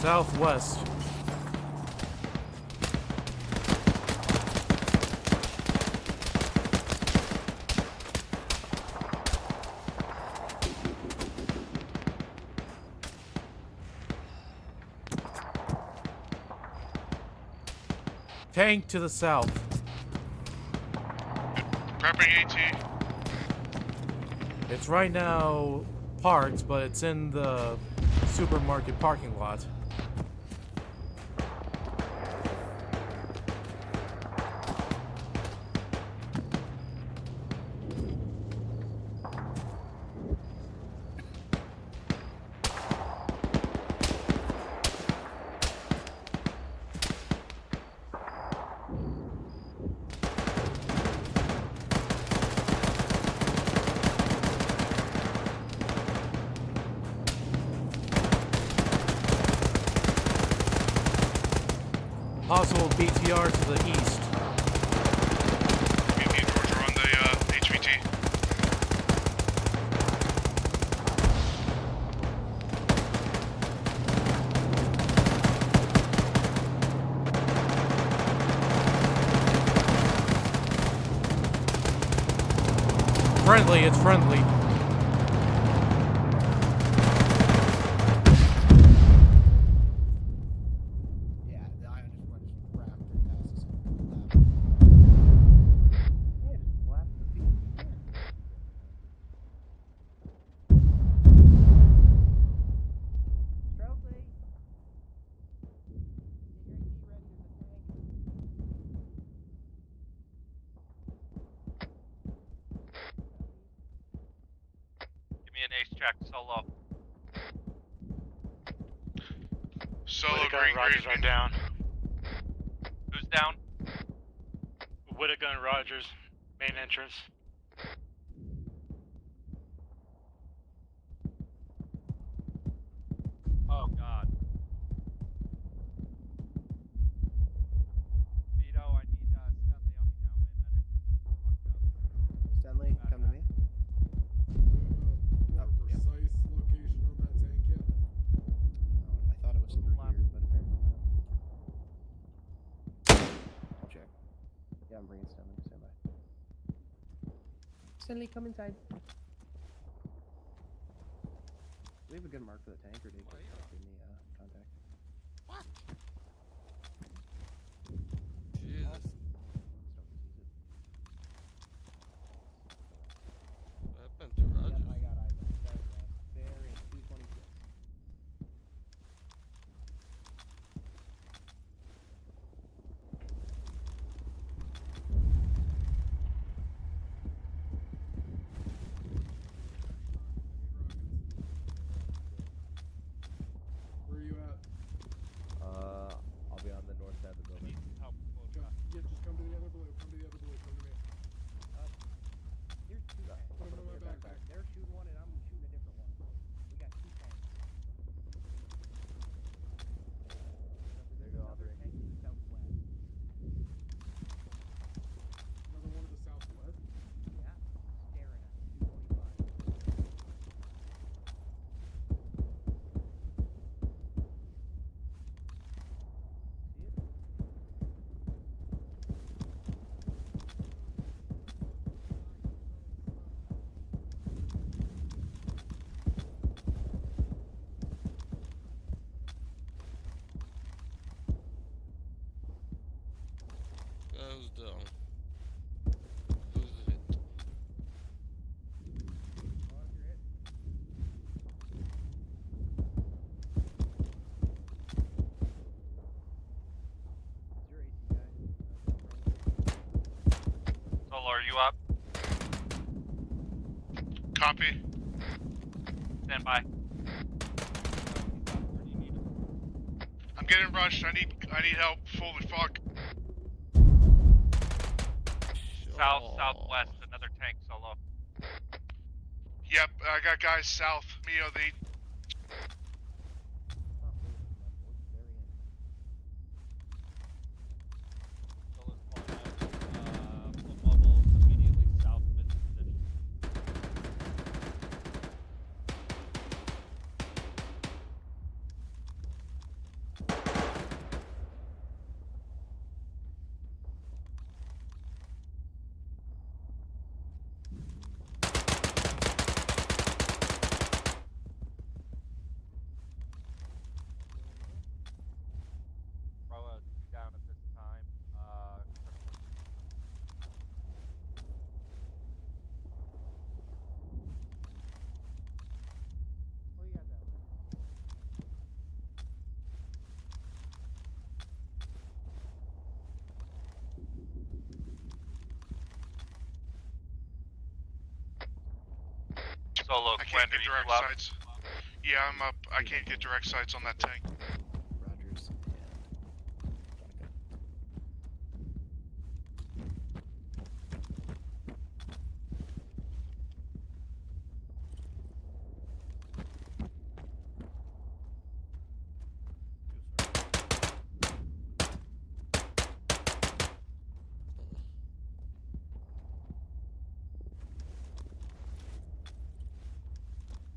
Southwest. Tank to the south. Prepping AT. It's right now parked, but it's in the supermarket parking lot. Possible BTR to the east. BT Georgia on the HVT. friendly. It's friendly. Yeah, I just went wrapped past this. Hey, just blast the beat. Trophy. Get your AT ready. There's a tank. Give me an ace check, solo. Solo Whitaker green, and Rogers green. are down. Who's down? Whitaker and Rogers, main entrance. Oh god. Vito, I need Stanley on me now. My medic fucked up. Stanley, come to me. More precise location on that tank yet? I thought it was through here, but apparently not. I'll check. Yeah, I'm bringing Stanley. Stand by. Stanley, come inside. We have a good mark for the tank, or did you get in the contact? What? Jesus. What happened to Rogers? Yep, I got eyes on it. There is 226. Where are you at? I'll be on the north side of the building. Yeah, just come to the other blue. Come to the other blue. Come to me. Here's two tanks. Put them in my backpack. They're shooting one and I'm shooting a different one. We got two tanks. There you go, Another Andre. tank to the southwest. Another one to the southwest. Yeah, staring at us. 225. See it? Who's down? Who's hit? Oh, if you're it. Is your AT guy? Solo, are you up? Copy. Stand by. I'm getting rushed. I need help. Holy fuck. South, southwest, another tank, Solo. Yep, I got guys south. Mio, they. Solo's pulling out. Full bubble immediately south of its position. Roa, two down at this time. What do you got down there? Solo, I Quinn, can't are get you direct up? sights. Yeah, I'm up. I can't get direct sights on that tank. Rogers and Jonica.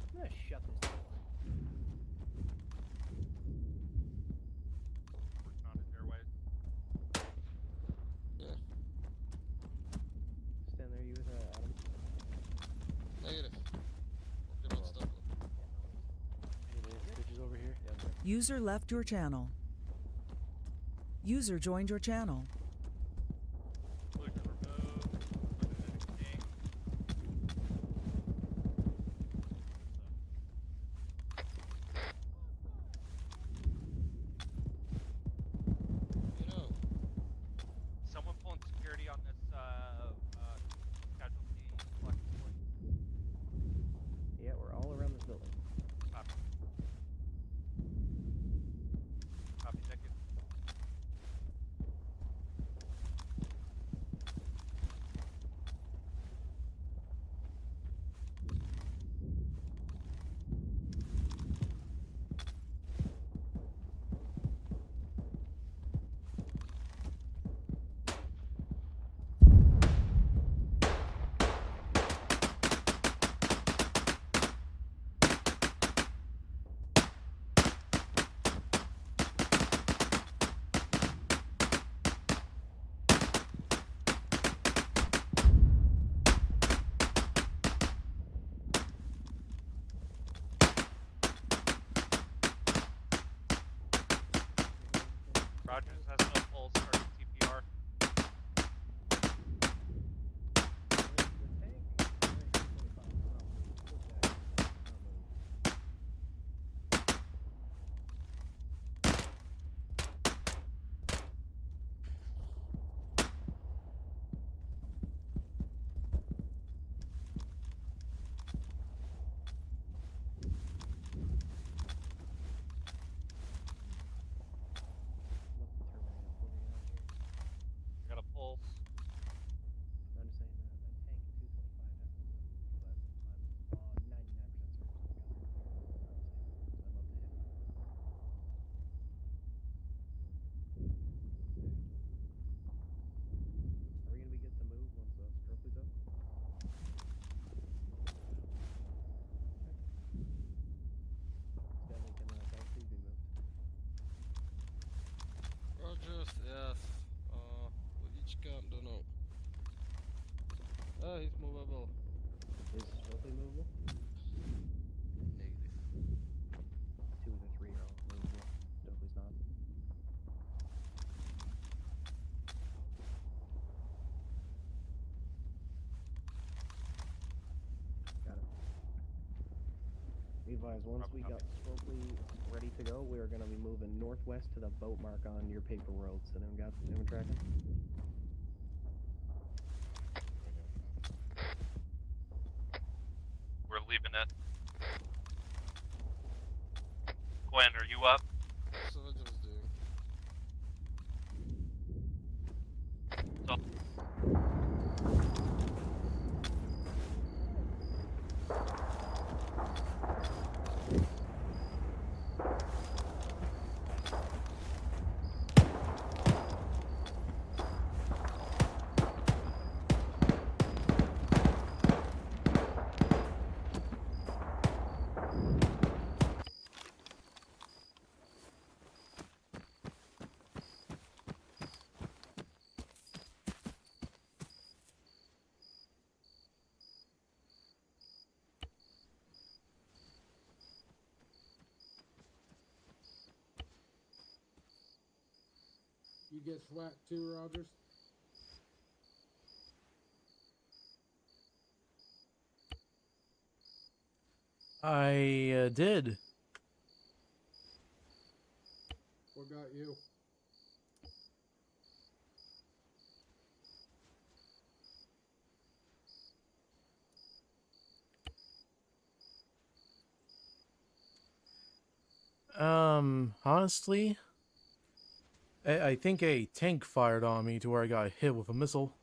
I'm gonna shut this door. User left your channel. User joined your channel. Inclusion removed. Recommended king. You know, Someone pulling security on this casualty collection point. Yeah, we're all around this building. Copy. Copy, thank you. Rogers has no pulse, starting CPR. I got a pulse. I'm just saying that tank 225 hasn't moved, but I'm 99% certain it's got there. I'd love to hit him. Are we gonna be good to move once Stropley's up? Stanley, can please be moved? Rogers, yes. With each count, don't know. Ah, he's movable. Is Stropley movable? Negative. 2 of the 3 are all movable. Stropley's not. Got it. Be advised, once we got Stropley ready to go, we are going to be moving northwest to the boat mark on your paper road. So anyone tracking? We're leaving it. Gwen, are you up? Surgeon's doing. So You get SWAT too, Rogers? I did. What got you? Honestly, I think a tank fired on me to where I got hit with a missile.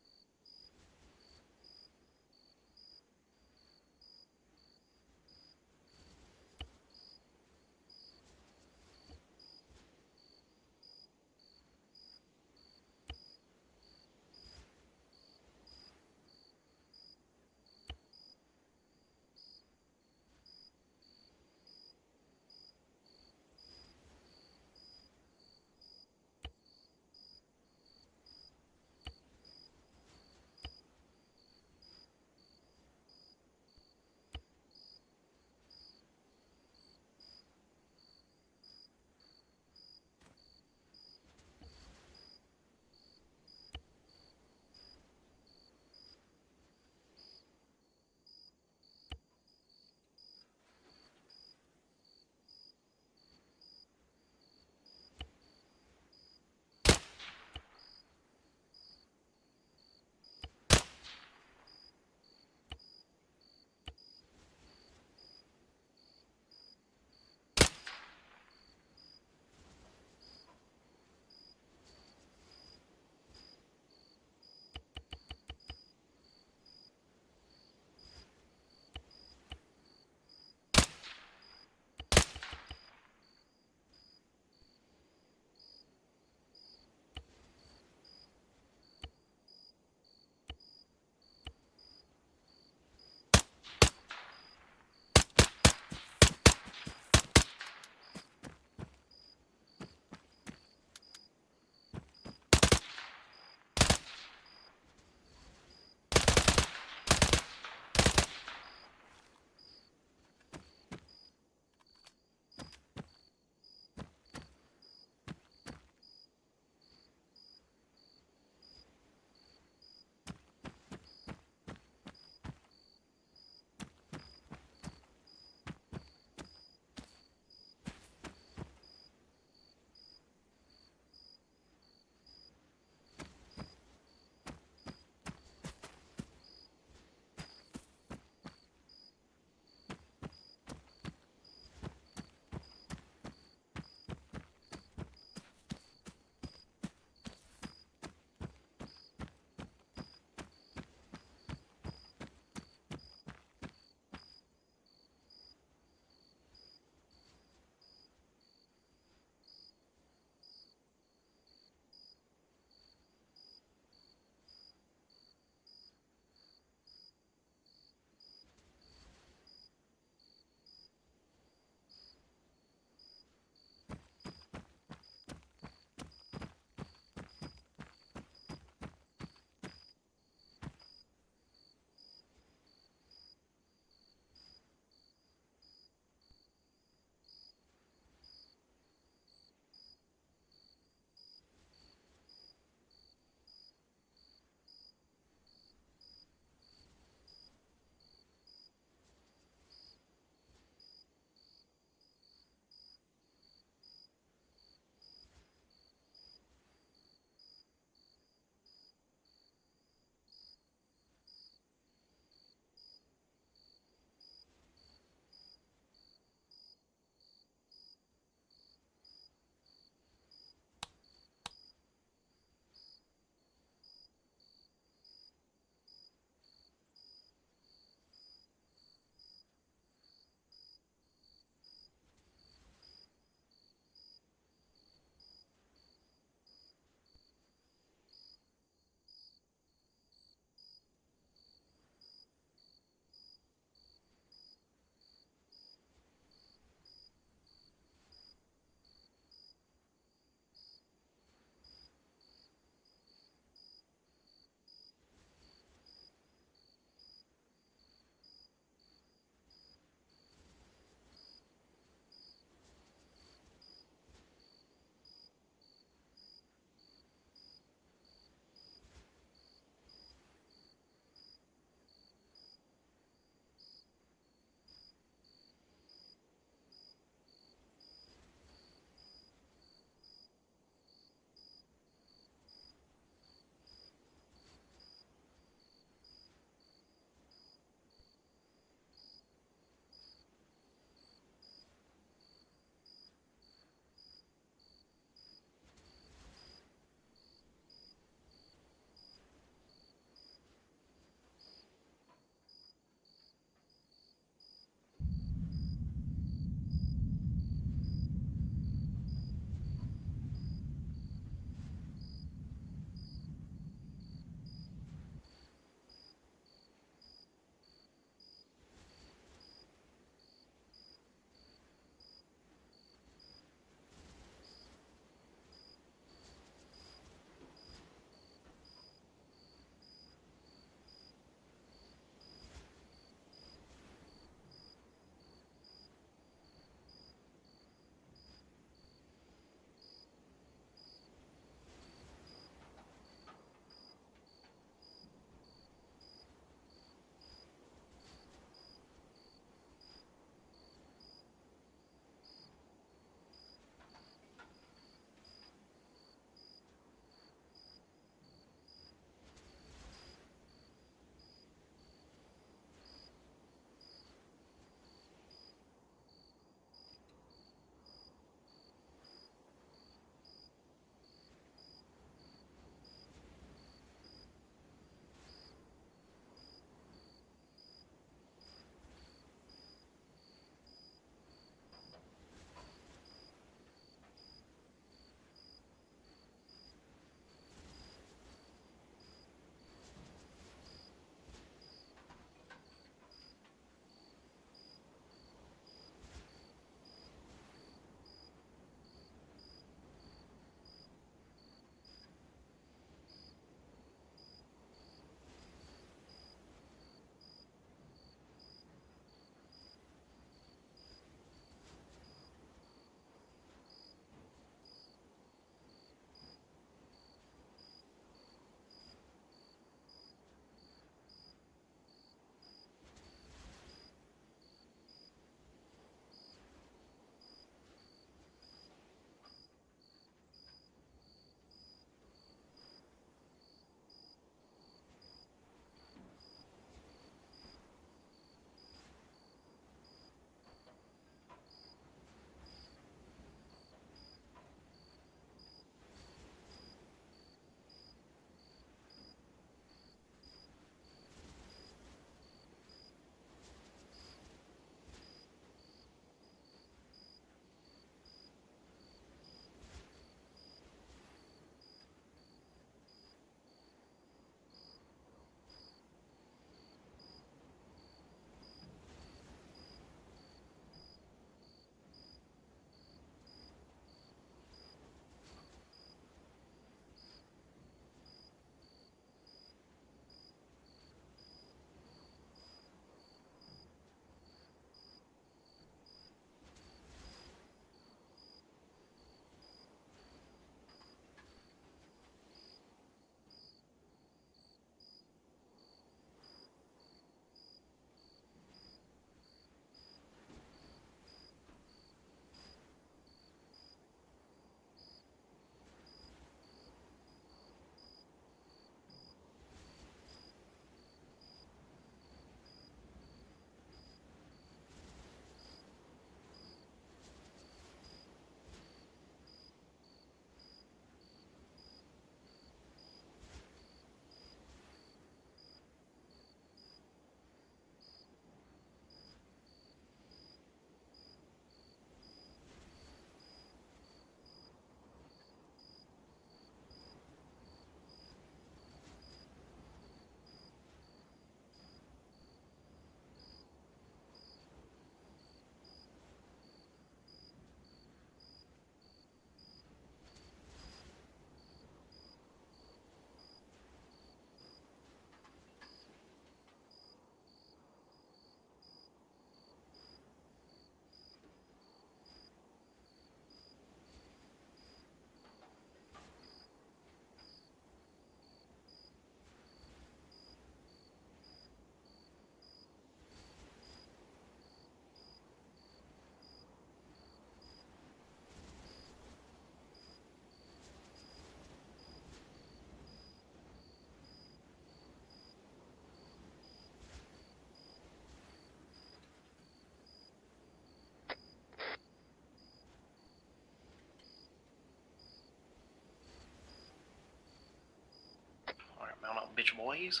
bitch boys.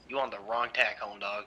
You on the wrong tack, home dog.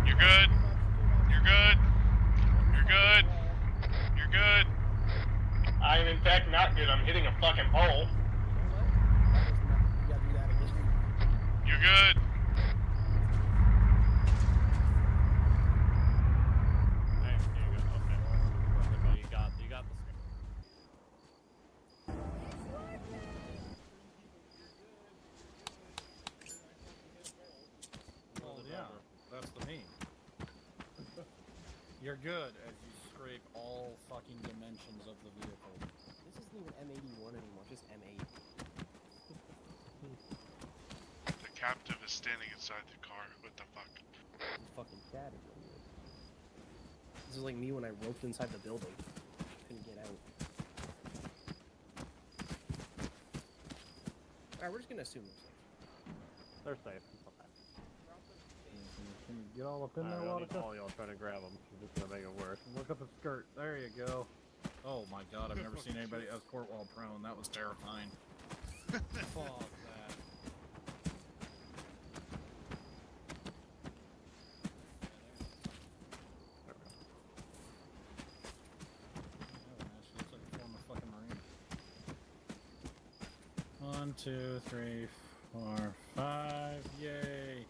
You're good. You're good. You're good. You're good. I am in fact not good. I'm hitting a fucking pole. You're good. Hey, there you go. Okay. Perfect. Well, you got the Well, yeah, that's the meme. You're good as you scrape all fucking dimensions of the vehicle. This isn't even M81 anymore, it's just M8. The captive is standing inside the car. What the fuck? He's fucking chatting with me. This is like me when I roped inside the building. Couldn't get out. Alright, we're just gonna assume they're safe. They're safe. It's okay. Can you get all up in I there, don't need Watica? all y'all trying to grab them. You're just gonna make it worse. Look at the skirt. There you go. Oh my god, I've never seen anybody escort while prone. That was terrifying. Fuck that. She looks like a former fucking Marine. 1, 2, 3, 4, 5. Yay.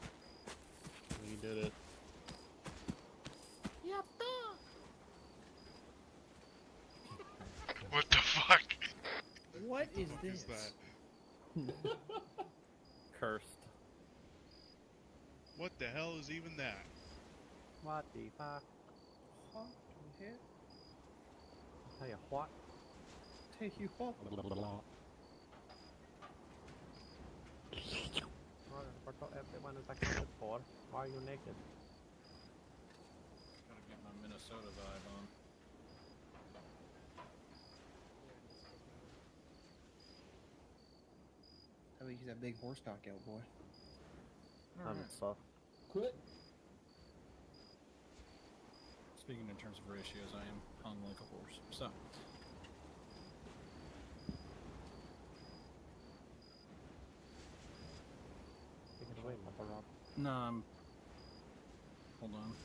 We did it. What the fuck? What is this? Is that? Cursed. What the hell is even that? What the fuck? What in here? Tell you what? Take you what? For everyone is accounted for. Why are you naked? Gotta get my Minnesota vibe on. I think he's that big horse knockout boy. Stuff. Quit. Speaking in terms of ratios, I am hung like a horse. So. Take it away, Papa Rob. No, hold on.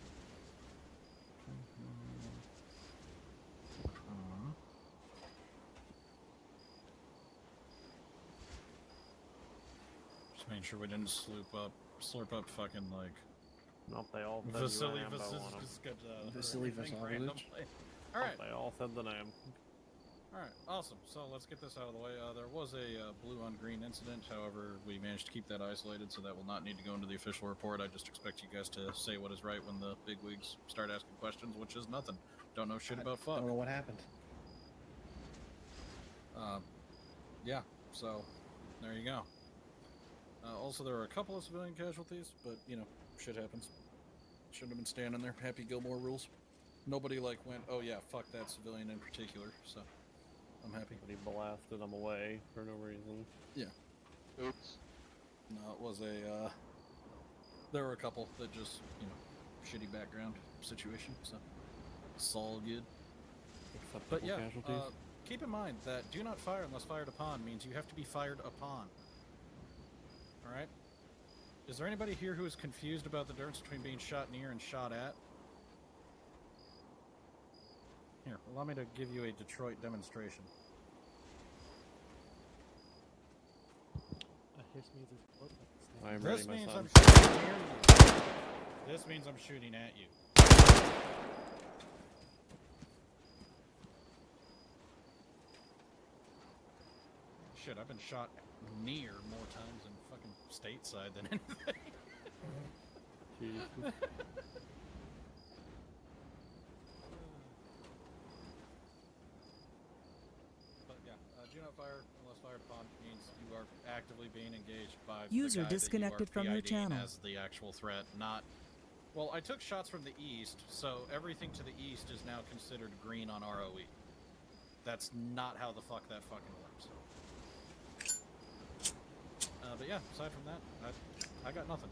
Making sure we didn't slurp up fucking, like, Nope, they all said Vasily Rambo on 'em. Vasily everything Vasilevich. randomly. Alright. They all said the name. Alright, awesome. So let's get this out of the way. There was a blue on green incident, however, we managed to keep that isolated, so that will not need to go into the official report. I just expect you guys to say what is right when the bigwigs start asking questions, which is nothing. Don't know shit about fuck. Don't know what happened. Yeah, so there you go. Also, there were a couple of civilian casualties, but, you know, shit happens. Shouldn't have been standing there. Happy Gilmore rules. Nobody, like, went, oh yeah, fuck that civilian in particular, so I'm happy. But he blasted them away for no reason. Yeah. Oops. No, it was a, there were a couple that just, you know, shitty background situation, so it's all good. But yeah, keep in mind that do not fire unless fired upon means you have to be fired upon. Alright? Is there anybody here who is confused about the difference between being shot near and shot at? Here, allow me to give you a Detroit demonstration. I'm This ready, means my I'm son. shooting near you. This means I'm shooting at you. Shit, I've been shot near more times in fucking stateside than anything. Jesus. But yeah, do not fire unless fired upon means you are actively being engaged by User the guy disconnected that you are from your PIDing channel. as the actual threat, not... Well, I took shots from the east, so everything to the east is now considered green on ROE. That's not how the fuck that fucking works. But yeah, aside from that, I got nothing.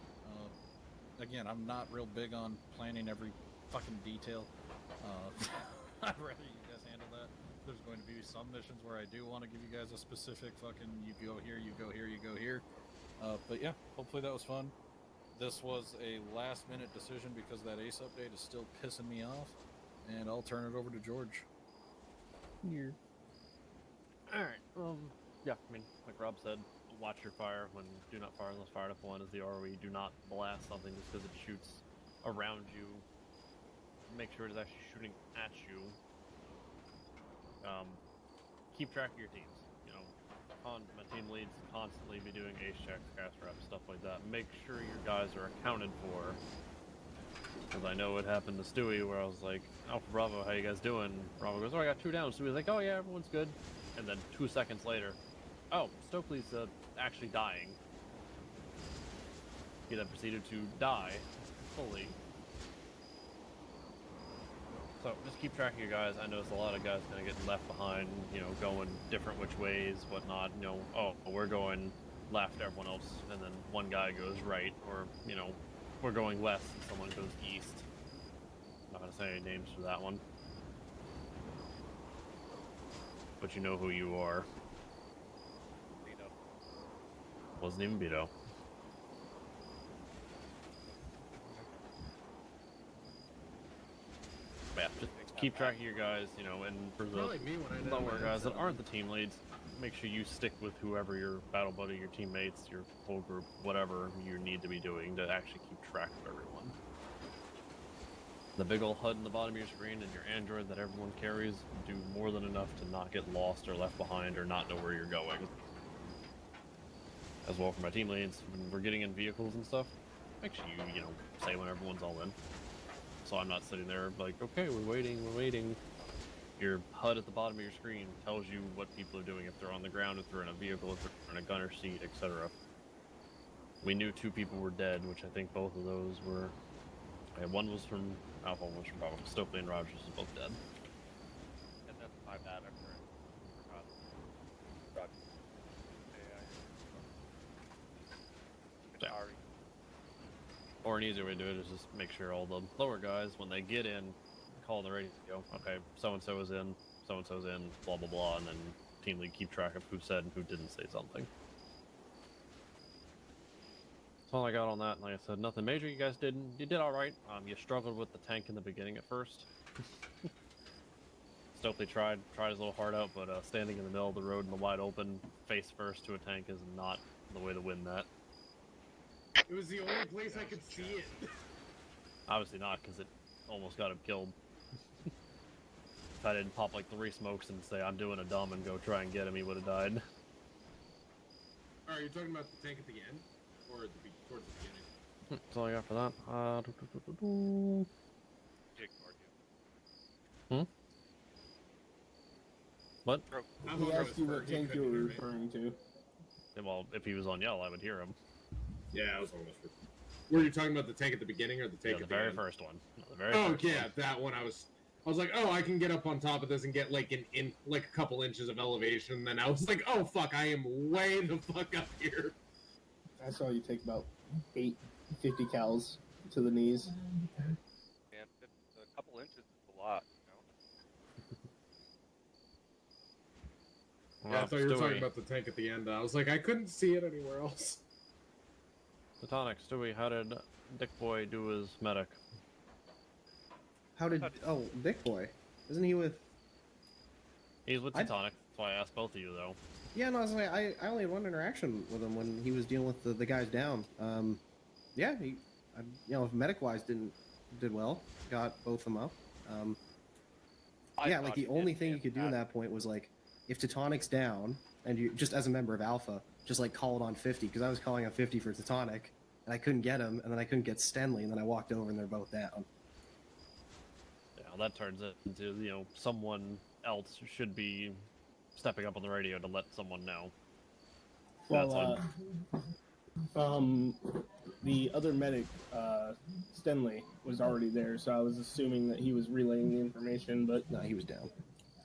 Again, I'm not real big on planning every fucking detail. I'd rather you guys handle that. There's going to be some missions where I do want to give you guys a specific fucking you go here, you go here, you go here. But yeah, hopefully that was fun. This was a last minute decision because that ACE update is still pissing me off. And I'll turn it over to George. Here. Alright, yeah, I mean, like Rob said, watch your fire when do not fire unless fired upon is the ROE. Do not blast something just because it shoots around you. Make sure it is actually shooting at you. Keep track of your teams. You know, my team leads constantly be doing ace checks, cast reps, stuff like that. Make sure your guys are accounted for. Because I know it happened to Stewie where I was like, Alpha Bravo, how you guys doing? Bravo goes, oh, I got 2 down. Stewie's like, oh yeah, everyone's good. And then 2 seconds later, oh, Stokely's actually dying. He then proceeded to die fully. So just keep track of your guys. I noticed a lot of guys kind of getting left behind, you know, going different which ways, whatnot. You know, oh, we're going left, everyone else, and then one guy goes right, or, you know, we're going west and someone goes east. I'm not going to say any names for that one. But you know who you are. Wasn't even Beto. Yeah, just keep track of your guys, you know, and for the lower guys that aren't the team leads, make sure you stick with whoever your battle buddy, your teammates, your whole group, whatever you need to be doing to actually keep track of everyone. The big old HUD in the bottom of your screen and your Android that everyone carries do more than enough to not get lost or left behind or not know where you're going. As well for my team leads, when we're getting in vehicles and stuff, make sure you know, say when everyone's all in. So I'm not sitting there like, okay, we're waiting. Your HUD at the bottom of your screen tells you what people are doing, if they're on the ground, if they're in a vehicle, if they're in a gunner seat, etc. We knew 2 people were dead, which I think both of those were... one was from Alpha, one was from Bravo. Stokely and Rogers are both dead. And that's my bad, I forgot. Sorry. Or an easier way to do it is just make sure all the lower guys, when they get in, call the radio, okay, so-and-so is in, so-and-so's in, blah, blah, blah, and then team lead keep track of who said and who didn't say something. That's all I got on that. Like I said, nothing major. You guys did alright. You struggled with the tank in the beginning at first. Stokely tried his little heart out, but standing in the middle of the road in the wide open, face first to a tank is not the way to win that. It was the only place I could see it. Obviously not, because it almost got him killed. If I didn't pop like 3 smokes and say I'm doing a dumb and go try and get him, he would have died. Alright, you're talking about the tank at the end? Or at the towards the beginning? That's all I got for that. He ignored you. What? He asked you what tank you were referring to. Yeah, well, if he was on yell, I would hear him. Yeah, I was almost. Were you talking about the tank at the beginning or the tank Yeah, at the the very end? first one. No, the very Oh first yeah, one. that one. I was like, oh, I can get up on top of this and get like like a couple inches of elevation. Then I was like, oh fuck, I am way the fuck up here. I saw you take about 50 cals to the knees. And a couple inches is a lot, Yeah, I thought you were talking about the tank at the end. I was like, I couldn't see it anywhere else. Platonic, Stewie, how did Dick Boy do his medic? How did... Oh, Dick Boy. Isn't he with... He's with Platonic, that's why I asked both of you, though. Yeah, no, I was like, I only had one interaction with him when he was dealing with the guys down. Yeah, he... if medic-wise did well, got both of them up. Yeah, like the only thing you could do in that point was like, if Teutonic's down, and you just as a member of Alpha, just like call it on 50, because I was calling on 50 for Teutonic, and I couldn't get him, and then I couldn't get Stenley, and then I walked over and they're both down. Yeah, that turns it into, someone else should be stepping up on the radio to let someone know. Well, the other medic, Stenley, was already there, so I was assuming that he was relaying the information, but... No, he was down.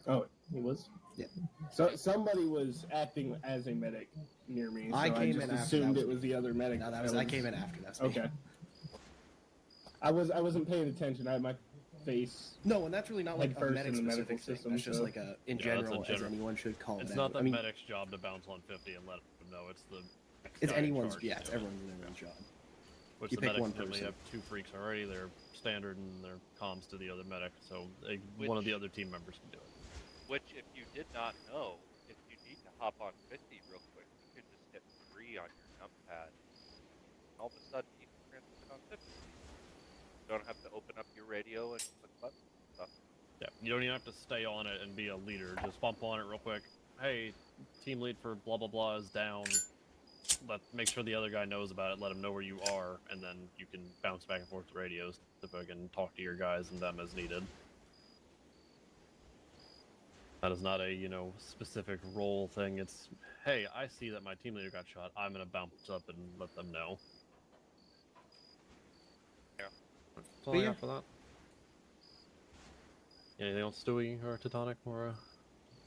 Oh, he was? Yeah. So somebody was acting as a medic near me, so I came just in after. assumed That it was the other medic. No, I came in after. That's me. Okay. I wasn't paying attention. I had my face... No, and that's really not like a first in the medic-specific medical thing. system, That's just so- like a, in general, as anyone should call It's it not out. the I mean, medic's job to bounce on 50 and let them know. It's the it's guy in anyone's, charge yeah, to it's do it. everyone's job. Which You the pick medics one typically person. have 2 freaks already. They're standard and they're comms to the other medic, so one of Which- the other team members can do it. Which, if you did not know, if you need to hop on 50 real quick, you can just hit 3 on your numpad. And all of a sudden, you can transmit on 50. You don't have to open up your radio and click buttons and stuff. Yeah, you don't even have to stay on it and be a leader. Just bump on it real quick. Hey, team lead for blah blah blah is down. Make sure the other guy knows about it. Let him know where you are, and then you can bounce back and forth to radios to fucking talk to your guys and them as needed. That is not a specific role thing. It's hey, I see that my team leader got shot. I'm gonna bounce up and let them know. Yeah. That's all I got for that. Anything else, Stewie or Teutonic or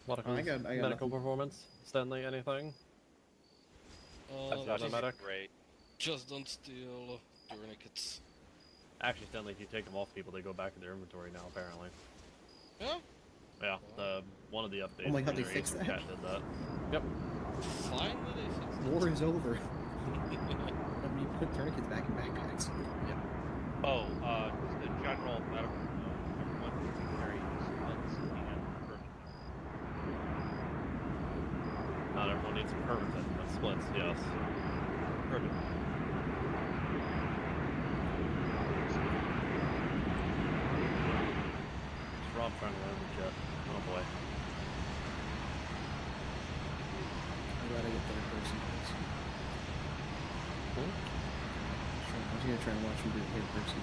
I got medical nothing. performance? Stanley, anything? That's medic. Great. Just don't steal tourniquets. Actually, Stanley, if you take them off people, they go back in their inventory now. Apparently. Yeah. Yeah. One of the updates. Oh my God, from they their fixed agent that? chat did that. Yep. Finally, they fixed it. War is over. Let me put tourniquets back in backpacks. Oh, just the general medical note, everyone needs to carry splits and permanent. Not everyone needs permanent, but splits, yes. Permanent. It's Rob trying to learn the jet. Oh boy. I'm glad I get third person. Cool. I was gonna try and watch him do it third person.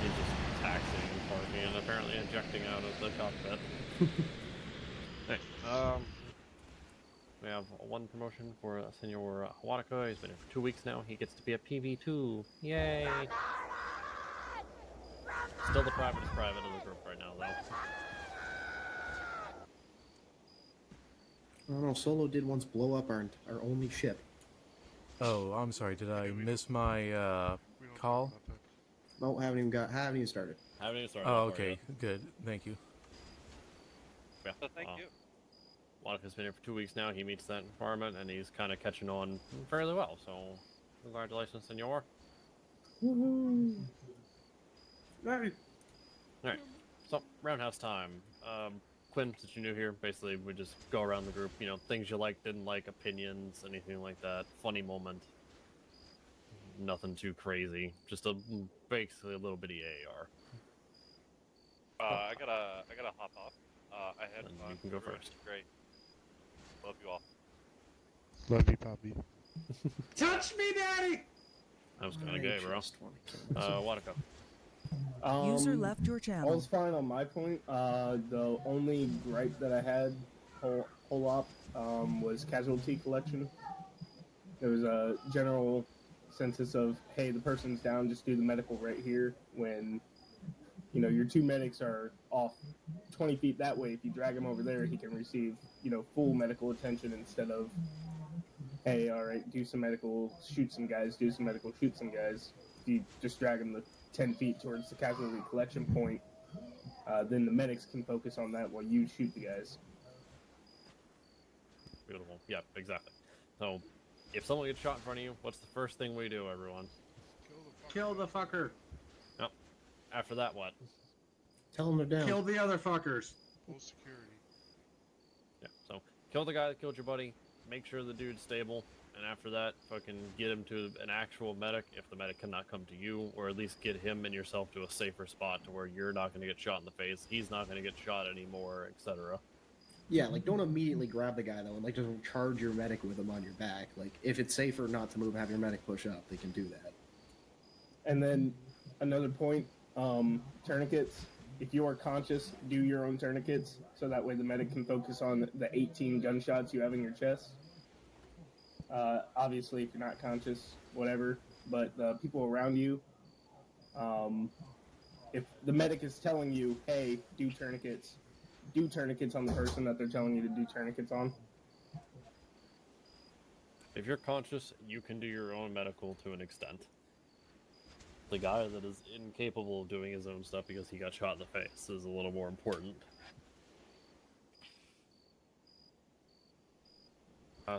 He's just taxiing and parking and apparently ejecting out of the cockpit. Hey, we have one promotion for Senor Wanaka. He's been here for 2 weeks now. He gets to be a PV2. Yay! Still the privatest private of the group right now, though. I don't know, Solo did once blow up our only ship. Oh, I'm sorry. Did I miss my call? No, haven't even started. Haven't even started. Oh, okay. Good. Thank you. Yeah. So thank you. Wanaka's been here for 2 weeks now. He meets that environment, and he's kind of catching on fairly well. So, congratulations, Senor. Woohoo! Right. Alright, so, roundhouse time. Quinn, since you're new here, basically we just go around the group. You know, things you like, didn't like, opinions, anything like that. Funny moment. Nothing too crazy. Just basically a little bitty AR. I gotta hop off. I had Then fun. you can go Everyone first. was great. Love you all. Love you, Poppy. Touch me, daddy! That was kind of gay, bro. Wanaka. User left your channel. All's fine on my point. The only gripe that I had whole op was casualty collection. There was a general census of, hey, the person's down, just do the medical right here. When, you know, your two medics are off 20 feet that way, if you drag him over there, he can receive, you know, full medical attention instead of, hey, all right, do some medical, shoot some guys, do some medical, shoot some guys. If you just drag him the 10 feet towards the casualty collection point, then the medics can focus on that while you shoot the guys. Beautiful. Yeah, exactly. So, if someone gets shot in front of you, what's the first thing we do, everyone? Kill the fucker. Yep. After that, what? Tell them they're down. Kill the other fuckers. Full security. Yeah, so kill the guy that killed your buddy, make sure the dude's stable, and after that, fucking get him to an actual medic if the medic cannot come to you, or at least get him and yourself to a safer spot to where you're not going to get shot in the face, he's not going to get shot anymore, etc. Yeah, like don't immediately grab the guy though, and like just charge your medic with him on your back. Like if it's safer not to move, have your medic push up. They can do that. And then another point, tourniquets. If you are conscious, do your own tourniquets, so that way the medic can focus on the 18 gunshots you have in your chest. Obviously, if you're not conscious, whatever, but the people around you, if the medic is telling you, hey, do tourniquets on the person that they're telling you to do tourniquets on. If you're conscious, you can do your own medical to an extent. The guy that is incapable of doing his own stuff because he got shot in the face is a little more important.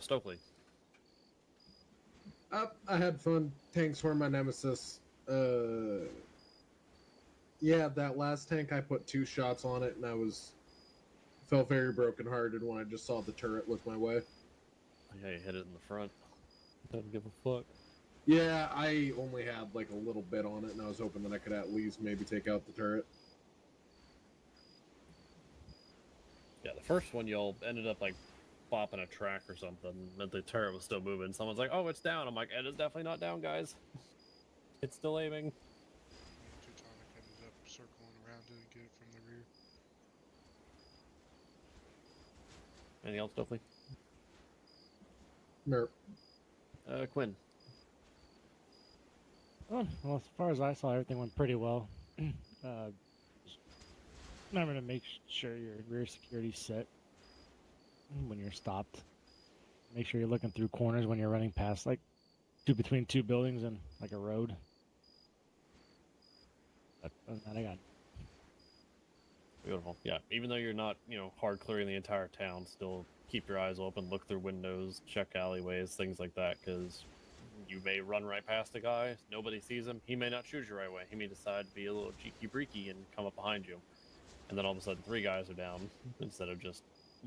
Stokely. I had fun. Tanks were my nemesis. Yeah, that last tank, I put 2 shots on it, and I felt very brokenhearted when I just saw the turret look my way. Yeah, you hit it in the front. Don't give a fuck. Yeah, I only had like a little bit on it, and I was hoping that I could at least maybe take out the turret. Yeah, the first one y'all ended up like bopping a track or something, and the turret was still moving. Someone's like, "Oh, it's down." I'm like, "It is definitely not down, guys. It's still aiming." Teutonic ended up circling around it and get it from the rear. Anything else, Stokely? Merp. Quinn. Well, as far as I saw, everything went pretty well. Remember to make sure your rear security's set when you're stopped. Make sure you're looking through corners when you're running past, like, between 2 buildings and, like, a road. But other than that, I got it. Beautiful. Yeah, even though you're not, hard clearing the entire town, still keep your eyes open, look through windows, check alleyways, things like that, because you may run right past a guy, nobody sees him, he may not shoot you right away, he may decide to be a little cheeky-breaky and come up behind you. And then all of a sudden 3 guys are down, instead of just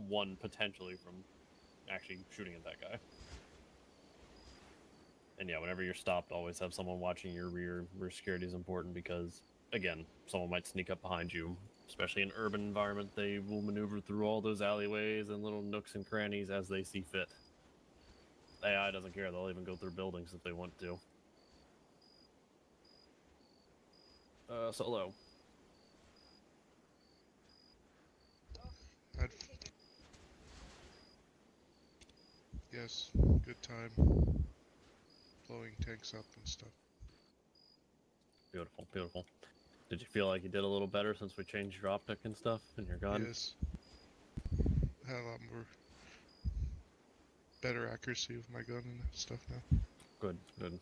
1 potentially from actually shooting at that guy. And yeah, whenever you're stopped, always have someone watching your rear. Rear security is important because, again, someone might sneak up behind you. Especially in an urban environment, they will maneuver through all those alleyways and little nooks and crannies as they see fit. AI doesn't care, they'll even go through buildings if they want to. Solo. Yes, good time. Blowing tanks up and stuff. Beautiful, beautiful. Did you feel like you did a little better since we changed your optic and stuff and your gun? Yes. Had a lot more better accuracy with my gun and stuff now. Good, good.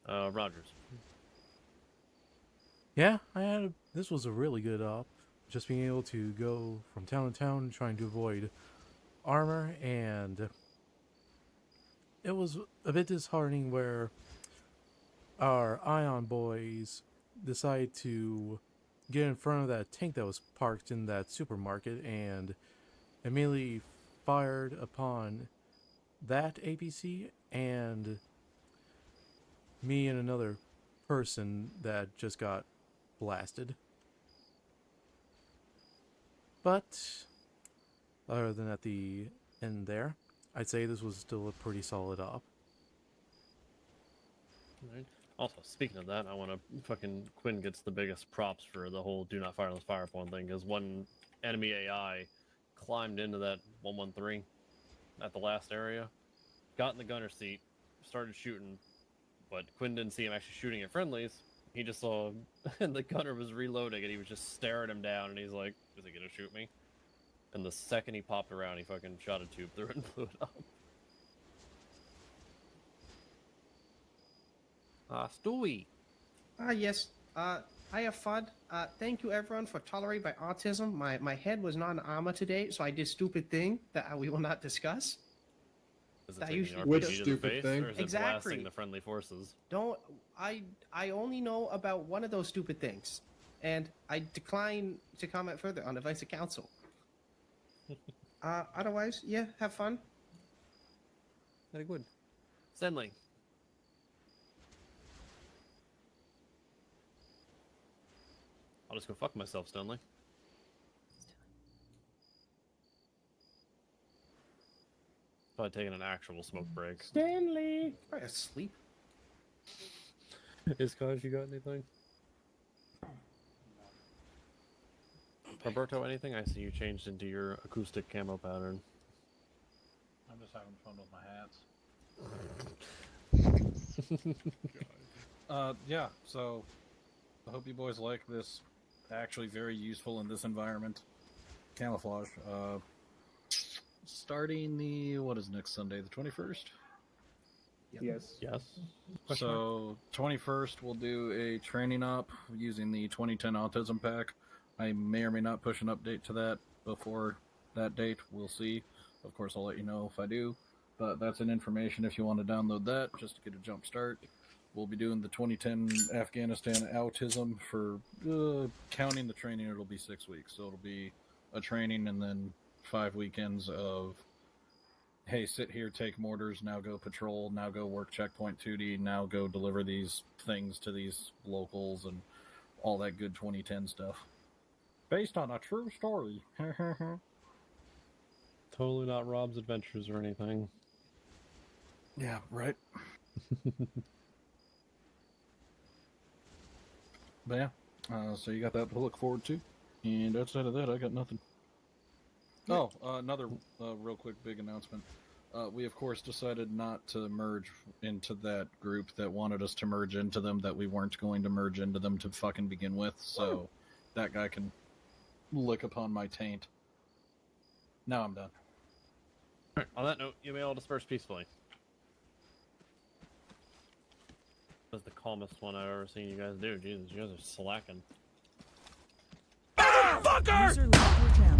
Rogers. Yeah, this was a really good op. Just being able to go from town to town trying to avoid armor, and it was a bit disheartening where our Ion boys decide to get in front of that tank that was parked in that supermarket and immediately fired upon that APC and me and another person that just got blasted. But other than at the end there, I'd say this was still a pretty solid op. Right. Also, speaking of that, I want to fucking Quinn gets the biggest props for the whole "do not fire on the fire phone" thing, because one enemy AI climbed into that 113 at the last area, got in the gunner seat, started shooting, but Quinn didn't see him actually shooting at friendlies. He just saw, and the gunner was reloading, and he was just staring him down, and he's like, "Is he gonna shoot me?" And the second he popped around, he fucking shot a tube through it and blew it up. Stewie. Yes. I have fun. Thank you everyone for tolerating my autism. My head was not in Arma today, so I did stupid thing that we will not discuss. Is it That taking usually the Which RPG to the stupid face, thing? or is it Exactly. blasting the friendly forces? Don't I only know about one of those stupid things, and I decline to comment further on advice of counsel. Otherwise, yeah, have fun. Very good. Stanley. I'll just go fuck myself, Stanley. Probably taking an actual smoke break. Stanley! Probably asleep. Is Kaj, you got anything? Roberto, anything? I see you changed into your acoustic camo pattern. I'm just having fun with my hats. Yeah, so I hope you boys like this. Actually very useful in this environment. Camouflage. Starting the, what is next Sunday, the 21st? Yes. Yes. So 21st we'll do a training op using the 2010 autism pack. I may or may not push an update to that before that date. We'll see. Of course, I'll let you know if I do. But that's an information if you want to download that, just to get a jump start. We'll be doing the 2010 Afghanistan autism for counting the training. It'll be 6 weeks. So it'll be a training and then 5 weekends of, hey, sit here, take mortars, now go patrol, now go work checkpoint 2D, now go deliver these things to these locals and all that good 2010 stuff. Based on a true story. Totally not Rob's Adventures or anything. Yeah, right. But yeah, so you got that to look forward to. And outside of that, I got nothing. Oh, another real quick big announcement. We, of course, decided not to merge into that group that wanted us to merge into them, that we weren't going to merge into them to fucking begin with, so that guy can lick upon my taint. Now I'm done. Alright, on that note, you may all disperse peacefully. That's the calmest one I've ever seen you guys do. Jesus, you guys are slacking. User left your channel.